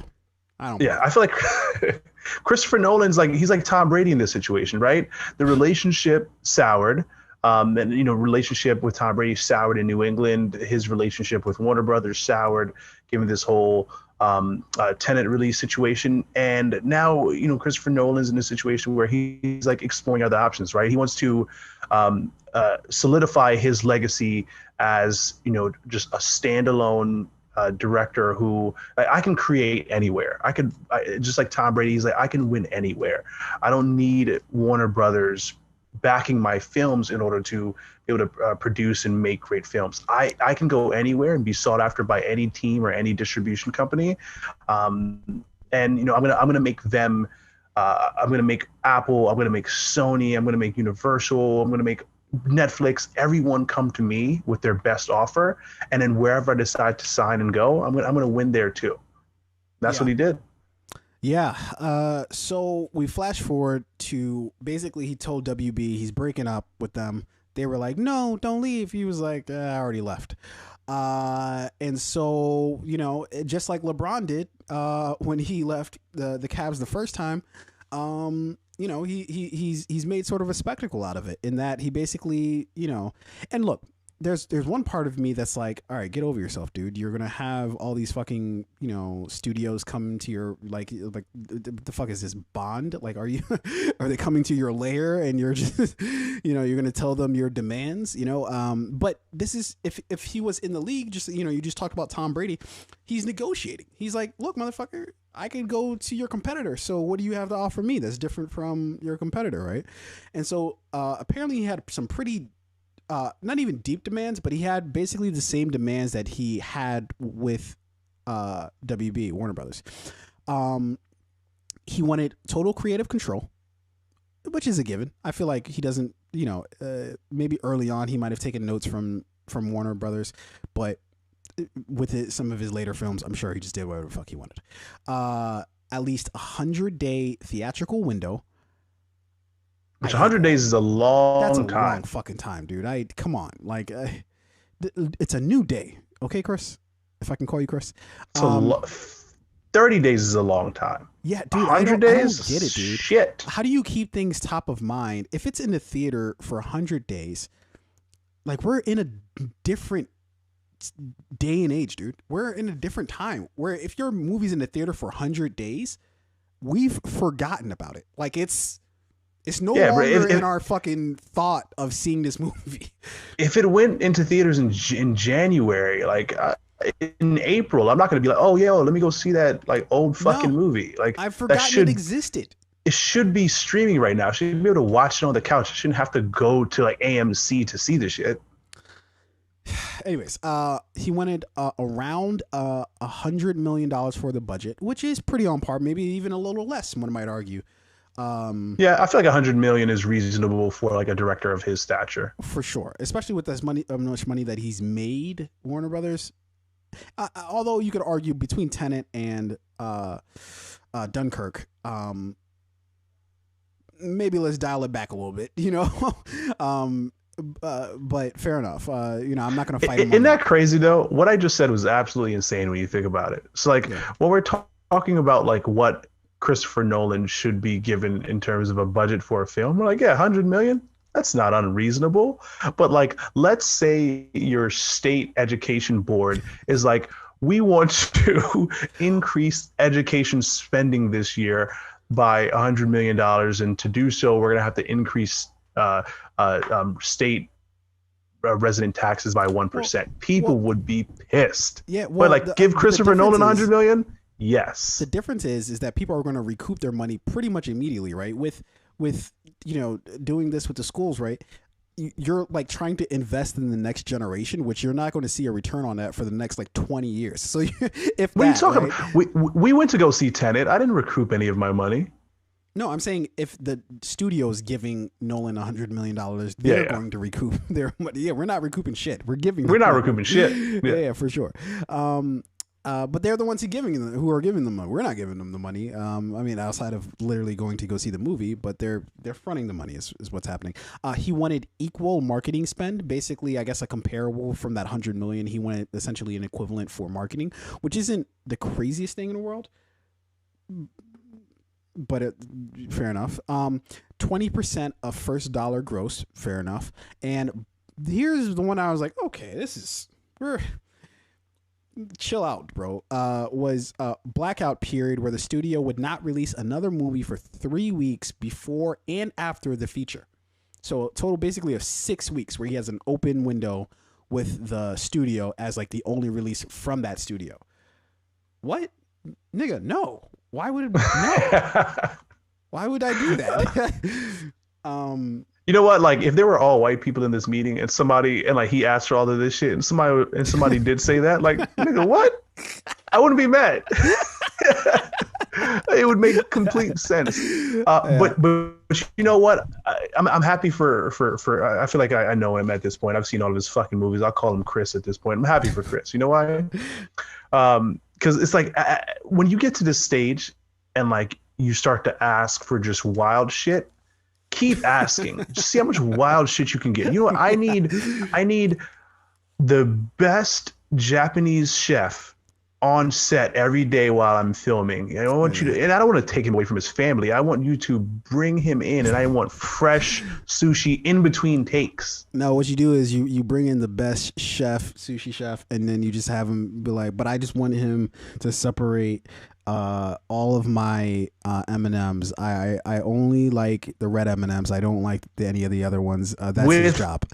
I don't. Yeah, I feel like Christopher Nolan's he's like Tom Brady in this situation, right? The relationship soured, and relationship with Tom Brady soured in New England. His relationship with Warner Brothers soured, given this whole Tenet release situation. And now Christopher Nolan's in a situation where he's like exploring other options, right? He wants to solidify his legacy as just a standalone director who I can create anywhere. Just like Tom Brady, he's like, I can win anywhere. I don't need Warner Brothers backing my films in order to be able to produce and make great films. I can go anywhere and be sought after by any team or any distribution company. And I'm gonna make them. I'm gonna make Apple. I'm gonna make Sony. I'm gonna make Universal. I'm gonna make Netflix, everyone come to me with their best offer, and then wherever I decide to sign and go, I'm gonna win there too. That's what he did. Yeah. So we flash forward to, basically, he told WB he's breaking up with them. They were like, no, don't leave. He was like, I already left. And so, just like LeBron did when he left the Cavs the first time, he's made sort of a spectacle out of it, in that he basically, and look, there's one part of me that's like, all right, get over yourself, dude. You're gonna have all these fucking studios come to your like the fuck is this, Bond? Like, are they coming to your lair and you're just you're gonna tell them your demands? But this is, if he was in the league, just you just talked about Tom Brady, he's negotiating. He's like, look, motherfucker, I can go to your competitor. So what do you have to offer me that's different from your competitor, right? And so apparently he had some pretty not even deep demands, but he had basically the same demands that he had with WB, Warner Brothers. He wanted total creative control, which is a given. I feel like he doesn't, maybe early on he might have taken notes from Warner Brothers, but with some of his later films, I'm sure he just did whatever the fuck he wanted. At least 100-day theatrical window. Which 100 days is a long time. That's a long fucking time, dude. Come on. Like, it's a new day. Okay, Chris? If I can call you Chris. 30 days is a long time. Yeah, dude. 100 days? I don't get it, dude. Shit. How do you keep things top of mind? If it's in the theater for 100 days, like, we're in a different day and age, dude. We're in a different time where if your movie's in the theater for 100 days, we've forgotten about it. Like, it's no longer in our fucking thought of seeing this movie. If it went into theaters in January, like in April, I'm not going to be like, oh, yeah, let me go see that like old fucking movie. Like, I've forgotten it existed. It should be streaming right now. Should be able to watch it on the couch. I shouldn't have to go to like AMC to see this shit. Anyways, he wanted around $100 million for the budget, which is pretty on par, maybe even a little less, one might argue. Yeah, I feel like 100 million is reasonable for like a director of his stature. For sure, especially with as much money that he's made, Warner Brothers. Although you could argue between Tenet and Dunkirk, maybe let's dial it back a little bit, but fair enough. I'm not going to fight him. Isn't that crazy though? What I just said was absolutely insane when you think about it. So like when we're talking about like what Christopher Nolan should be given in terms of a budget for a film, we're like, yeah, 100 million. That's not unreasonable. But like, let's say your state education board is like, we want to increase education spending this year by $100 million. And to do so, we're going to have to increase state resident taxes by 1%. People would be pissed. Yeah, but like give Christopher Nolan 100 million. Yes. The difference is that people are going to recoup their money pretty much immediately, right? With doing this with the schools, right? You're like trying to invest in the next generation, which you're not going to see a return on that for the next like 20 years. So if what are you talking about? We went to go see Tenet. I didn't recoup any of my money. No, I'm saying if the studio is giving Nolan $100 million, they're going to recoup their money. Yeah, we're not recouping shit. We're not recouping shit. Yeah, for sure. But they're the ones who are giving them money. We're not giving them the money. I mean, outside of literally going to go see the movie, but they're fronting the money is what's happening. He wanted equal marketing spend, basically, I guess a comparable from that $100 million. He wanted essentially an equivalent for marketing, which isn't the craziest thing in the world. But fair enough. 20% of first dollar gross, fair enough. And here's the one I was like, okay, we're chill out, bro. Was a blackout period where the studio would not release another movie for 3 weeks before and after the feature. So a total basically of 6 weeks where he has an open window with the studio as like the only release from that studio. What? Nigga, no. Why would Why would I do that? You know what? Like, if there were all white people in this meeting and like he asked for all of this shit and somebody did say that, like, nigga, what? I wouldn't be mad. It would make complete sense. But you know what? I'm happy for I feel like I know him at this point. I've seen all of his fucking movies. I'll call him Chris at this point. I'm happy for Chris. You know why? Because it's like when you get to this stage and like you start to ask for just wild shit, keep asking. Just see how much wild shit you can get. You know what? I need the best Japanese chef on set every day while I'm filming. I want you to, and I don't want to take him away from his family. I want you to bring him in, and I want fresh sushi in between takes. No, what you do is you bring in the best sushi chef, and then you just have him be like, but I just want him to separate all of my M&Ms. I only like the red M&Ms. I don't like any of the other ones. That's his job.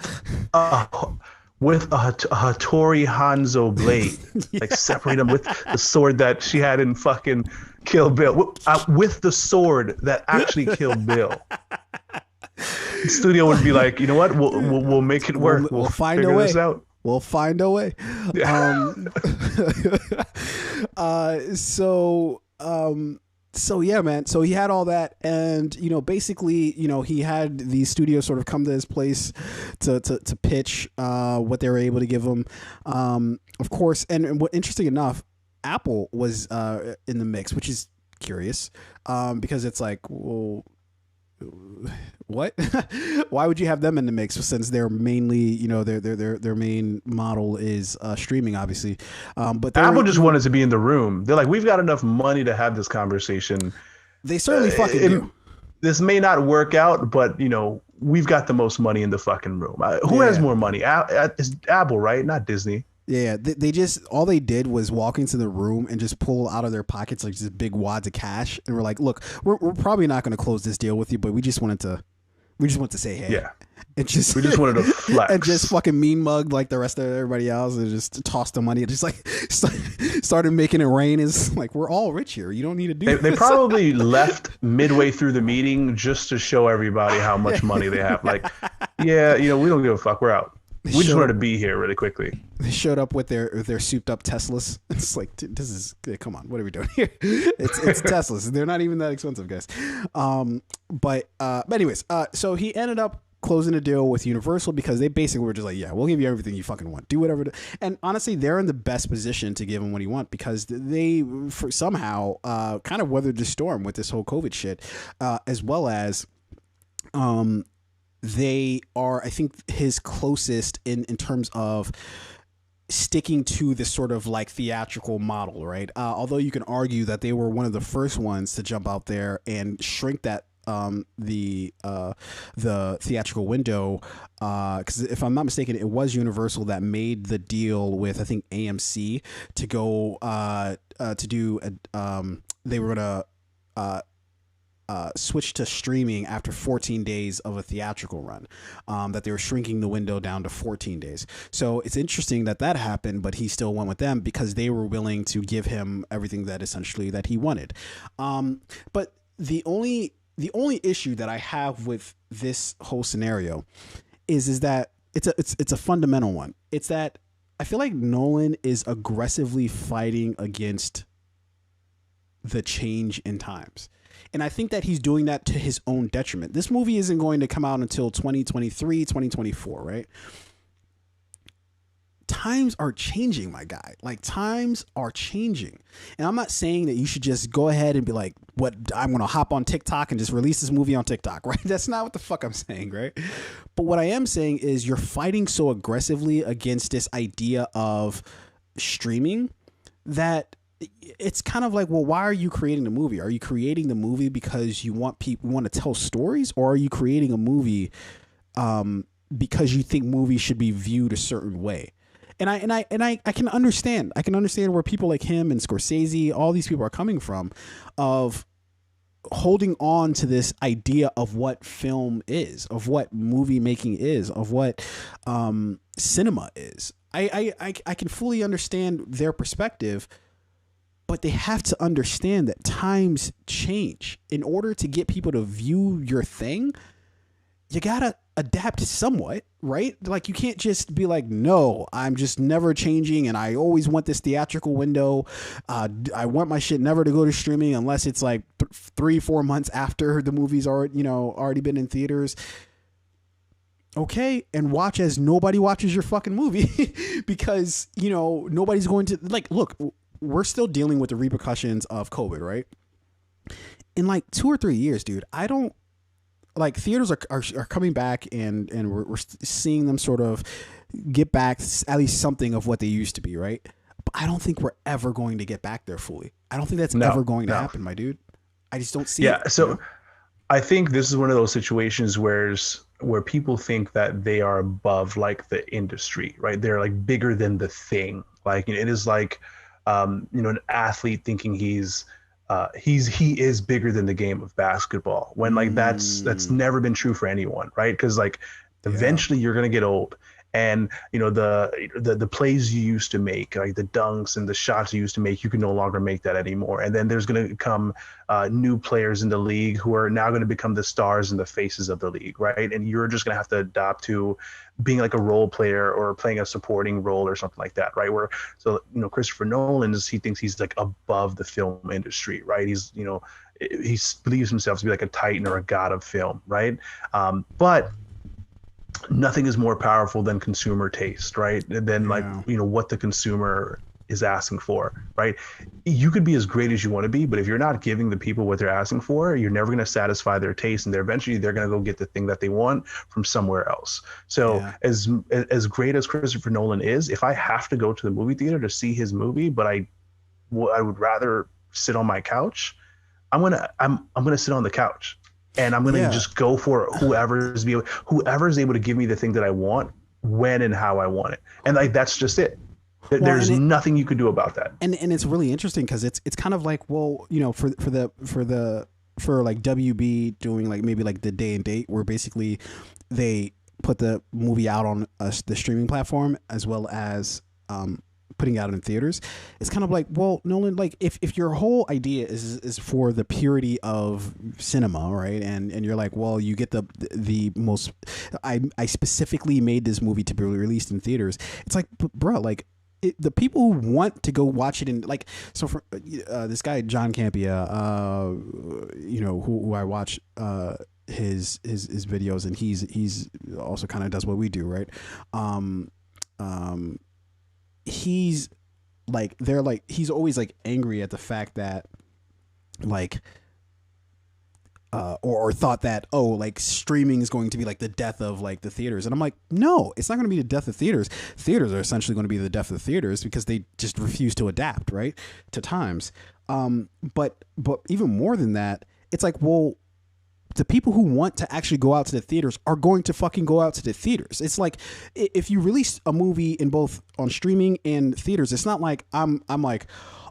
With a Hattori Hanzo blade, like separate them with the sword that she had in fucking Kill Bill, with the sword that actually killed Bill. The studio would be like, you know what? We'll make it work. We'll find a way. This out. We'll find a way. So yeah, man. So he had all that, and basically, he had the studio sort of come to his place to pitch what they were able to give him. Of course, and what interesting enough, Apple was in the mix, which is curious, because it's like, well, what? Why would you have them in the mix since they're mainly, their main model is streaming, obviously. But Apple just wanted to be in the room. They're like, we've got enough money to have this conversation. They certainly fucking do. This may not work out, but we've got the most money in the fucking room. Who has more money? It's Apple, right? Not Disney. Yeah, they just, all they did was walk into the room and just pull out of their pockets like just big wads of cash, and we're like, look, we're probably not going to close this deal with you, but we just wanted to say hey. Yeah. We just wanted to flex and just fucking mean mugged like the rest of everybody else, and just tossed the money and just like started making it rain. Is like, we're all rich here. You don't need to do. They probably left midway through the meeting just to show everybody how much money they have. Like, yeah, we don't give a fuck. We're out. We just wanted to be here really quickly. They showed up with their souped up Teslas. It's like, this is, come on, what are we doing here? It's Teslas. They're not even that expensive, guys. But anyways, so he ended up closing a deal with Universal because they basically were just like, yeah, we'll give you everything you fucking want. Do whatever. And honestly, they're in the best position to give him what he wants because they somehow kind of weathered the storm with this whole COVID shit, as well as they are, I think, his closest in terms of sticking to this sort of like theatrical model, right? Although you can argue that they were one of the first ones to jump out there and shrink that the theatrical window, because if I'm not mistaken, it was Universal that made the deal with, I think, AMC to go to do they were gonna switched to streaming after 14 days of a theatrical run, that they were shrinking the window down to 14 days. So it's interesting that happened, but he still went with them because they were willing to give him everything that essentially that he wanted. But the only issue that I have with this whole scenario is that it's a fundamental one. It's that I feel like Nolan is aggressively fighting against the change in times. And I think that he's doing that to his own detriment. This movie isn't going to come out until 2023, 2024, right? Times are changing, my guy. Like, times are changing. And I'm not saying that you should just go ahead and be like, what, I'm going to hop on TikTok and just release this movie on TikTok, right? That's not what the fuck I'm saying, right? But what I am saying is you're fighting so aggressively against this idea of streaming that it's kind of like, well, why are you creating the movie? Are you creating the movie because you want to tell stories, or are you creating a movie because you think movies should be viewed a certain way? And I can understand. I can understand where people like him and Scorsese, all these people are coming from, of holding on to this idea of what film is, of what movie making is, of what cinema is. I can fully understand their perspective. But they have to understand that times change. In order to get people to view your thing, you gotta adapt somewhat, right? Like, you can't just be like, no, I'm just never changing and I always want this theatrical window. I want my shit never to go to streaming unless it's like 3-4 months after the movie's already been in theaters. Okay, and watch as nobody watches your fucking movie because, nobody's going to, like, look, we're still dealing with the repercussions of COVID, right? In like 2 or 3 years, dude, I don't, like, theaters are coming back and we're seeing them sort of get back at least something of what they used to be, right? But I don't think we're ever going to get back there fully. I don't think that's ever going to happen, my dude. I just don't see it. Yeah, so I think this is one of those situations where people think that they are above, like, the industry, right? They're like bigger than the thing. Like, it is like, an athlete thinking he is bigger than the game of basketball, when like that's never been true for anyone, right? Because like eventually you're gonna get old, and the plays you used to make, like the dunks and the shots you used to make, you can no longer make that anymore. And then there's going to come new players in the league who are now going to become the stars and the faces of the league, right? And you're just going to have to adapt to being like a role player or playing a supporting role or something like that, right? Christopher Nolan he thinks he's like above the film industry, right? He believes himself to be like a titan or a god of film, right? But nothing is more powerful than consumer taste, right? Than what the consumer is asking for, right? You could be as great as you want to be, but if you're not giving the people what they're asking for, you're never going to satisfy their taste, and they're going to go get the thing that they want from somewhere else. So as great as Christopher Nolan is, if I have to go to the movie theater to see his movie, but I would rather sit on my couch, I'm gonna sit on the couch. And I'm going to just go for whoever's able to give me the thing that I want, when and how I want it. And like, that's just it. There's nothing you could do about that. And it's really interesting because it's kind of like, well, for like WB doing like maybe like the day and date, where basically they put the movie out on the streaming platform as well as putting out in theaters. It's kind of like, well, Nolan, like if your whole idea is for the purity of cinema, right? And you're like, well, you get the most, I specifically made this movie to be released in theaters. It's like, bro, like the people who want to go watch it in, like, so for this guy John Campea, who I watch his videos, and he's also kind of does what we do, right? He's like, he's always like angry at the fact that like or thought that, oh, like streaming is going to be like the death of like the theaters. And I'm like, no, it's not going to be the death of theaters. Theaters are essentially going to be the death of the theaters because they just refuse to adapt, right, to times. But even more than that, it's like, well, the people who want to actually go out to the theaters are going to fucking go out to the theaters. It's like, if you release a movie in both on streaming and theaters, it's not like I'm like,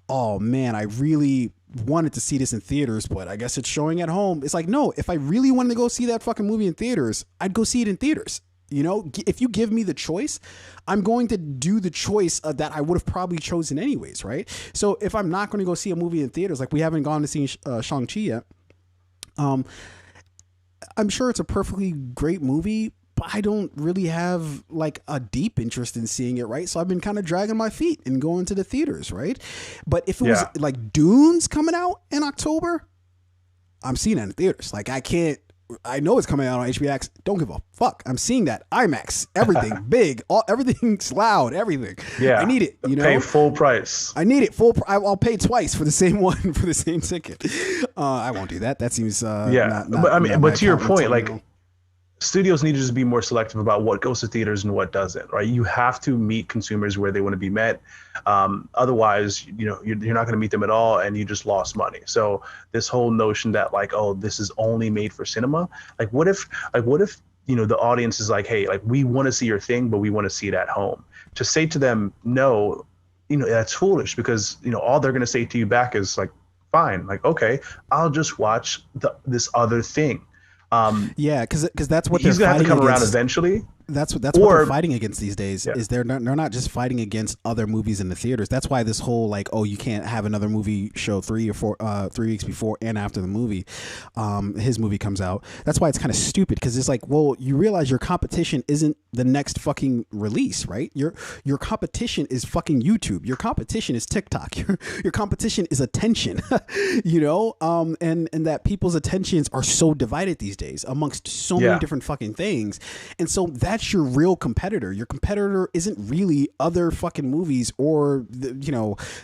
oh man, I really wanted to see this in theaters, but I guess it's showing at home. It's like, no, if I really wanted to go see that fucking movie in theaters, I'd go see it in theaters. You know, if you give me the choice, I'm going to do the choice that I would have probably chosen anyways, right? So if I'm not going to go see a movie in theaters, like we haven't gone to see Shang-Chi yet, I'm sure it's a perfectly great movie, but I don't really have like a deep interest in seeing it, right? So I've been kind of dragging my feet and going to the theaters, right? But if it was like Dune's coming out in October, I'm seeing it in theaters. Like I know it's coming out on HBO. Don't give a fuck. I'm seeing that IMAX, everything big, everything's loud, everything. Yeah, I need it. You know, pay full price. I need it full. I'll pay twice for the same one for the same ticket. I won't do that. That seems but to your point, like studios need to just be more selective about what goes to theaters and what doesn't, right? You have to meet consumers where they want to be met. Otherwise, you know, you're not going to meet them at all, and you just lost money. So this whole notion that like, oh, this is only made for cinema. Like, what if, you know, the audience is like, hey, like we want to see your thing, but we want to see it at home. To say to them, no, you know, that's foolish, because, you know, all they're going to say to you back is like, fine, like, okay, I'll just watch this other thing. Because that's what he's they're gonna have to come against. around eventually. That's what they're fighting against these days. Is they're not just fighting against other movies in the theaters. That's why this whole like, oh, you can't have another movie show 3 weeks before and after the movie, his movie comes out. That's why it's kind of stupid, because it's like, well, you realize your competition isn't the next fucking release, right? Your competition is fucking YouTube. Your competition is TikTok. Your competition is attention. You know, and that people's attentions are so divided these days amongst so many different fucking things, and so that's your real competitor. Your competitor isn't really other fucking movies or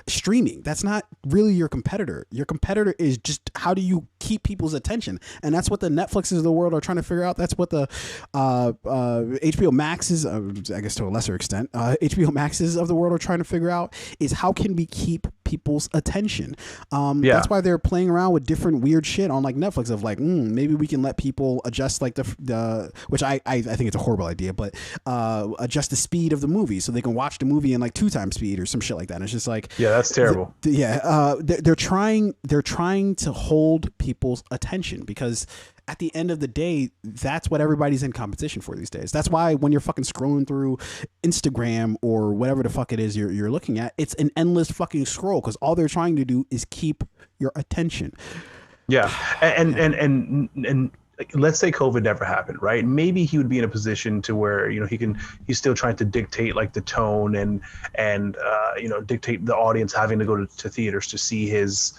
streaming. That's not really your competitor. Your competitor is just how do you keep people's attention, and that's what the Netflixes of the world are trying to figure out. That's what the HBO Maxes, I guess to a lesser extent, HBO Maxes of the world are trying to figure out, is how can we keep people's attention. That's why they're playing around with different weird shit on like Netflix of like, maybe we can let people adjust like the which I think it's a horrible idea, but adjust the speed of the movie so they can watch the movie in like 2 times speed or some shit like that. And it's just like, that's terrible. They're trying to hold people's attention, because at the end of the day, that's what everybody's in competition for these days. That's why when you're fucking scrolling through Instagram or whatever the fuck it is you're looking at, it's an endless fucking scroll, because all they're trying to do is keep your attention. Yeah, and let's say COVID never happened, right? Maybe he would be in a position to where, you know, he's still trying to dictate like the tone and dictate the audience having to go to theaters to see his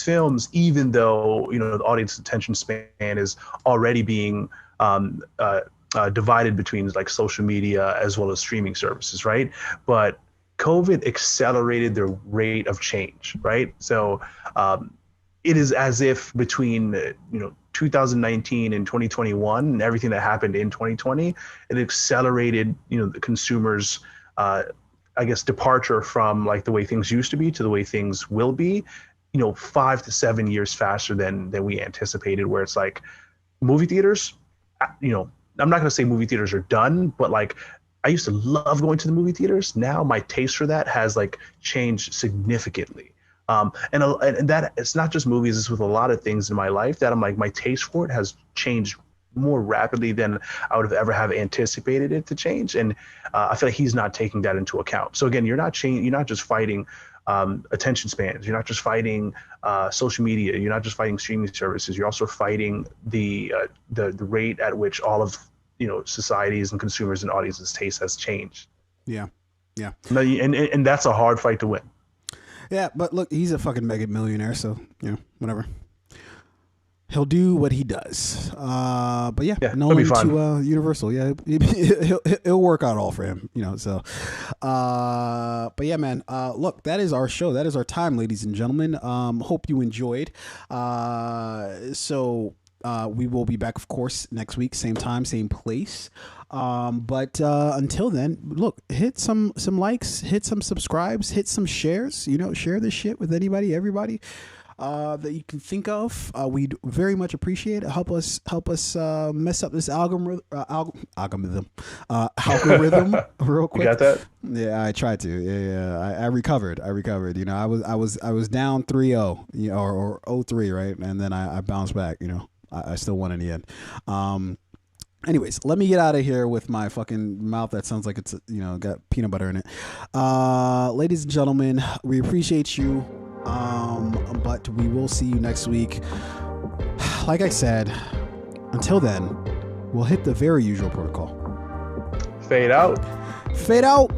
films, even though, you know, the audience attention span is already being divided between like social media as well as streaming services, right? But COVID accelerated the rate of change, right? So it is as if between 2019 and 2021 and everything that happened in 2020, it accelerated, you know, the consumers' I guess departure from like the way things used to be to the way things will be, you know, 5 to 7 years faster than we anticipated, where it's like movie theaters, you know, I'm not going to say movie theaters are done, but like I used to love going to the movie theaters. Now my taste for that has like changed significantly. And that it's not just movies, it's with a lot of things in my life that I'm like, my taste for it has changed more rapidly than I would have ever have anticipated it to change. And I feel like he's not taking that into account. So again, you're not just fighting attention spans. You're not just fighting social media. You're not just fighting streaming services. You're also fighting the rate at which all of, you know, societies and consumers and audiences' taste has changed. Yeah. And that's a hard fight to win. Yeah, but look, he's a fucking mega millionaire, so, you know, whatever. He'll do what he does. But Nolan to Universal. Yeah, it'll work out all for him, you know. So, but yeah, man. Look, that is our show. That is our time, ladies and gentlemen. Hope you enjoyed. So we will be back, of course, next week, same time, same place. But until then, look, hit some likes, hit some subscribes, hit some shares. You know, share this shit with anybody, everybody. that you can think of. We'd very much appreciate it. Help us mess up this algorithm real quick. You got that? Yeah, I tried to. Yeah. I recovered. You know, I was down 3-0, you know, or 0-3, right? And then I bounced back. You know, I still won in the end. Anyways, let me get out of here with my fucking mouth that sounds like it's, you know, got peanut butter in it. Ladies and gentlemen, we appreciate you. But we will see you next week. Like I said, until then, we'll hit the very usual protocol. Fade out. Fade out.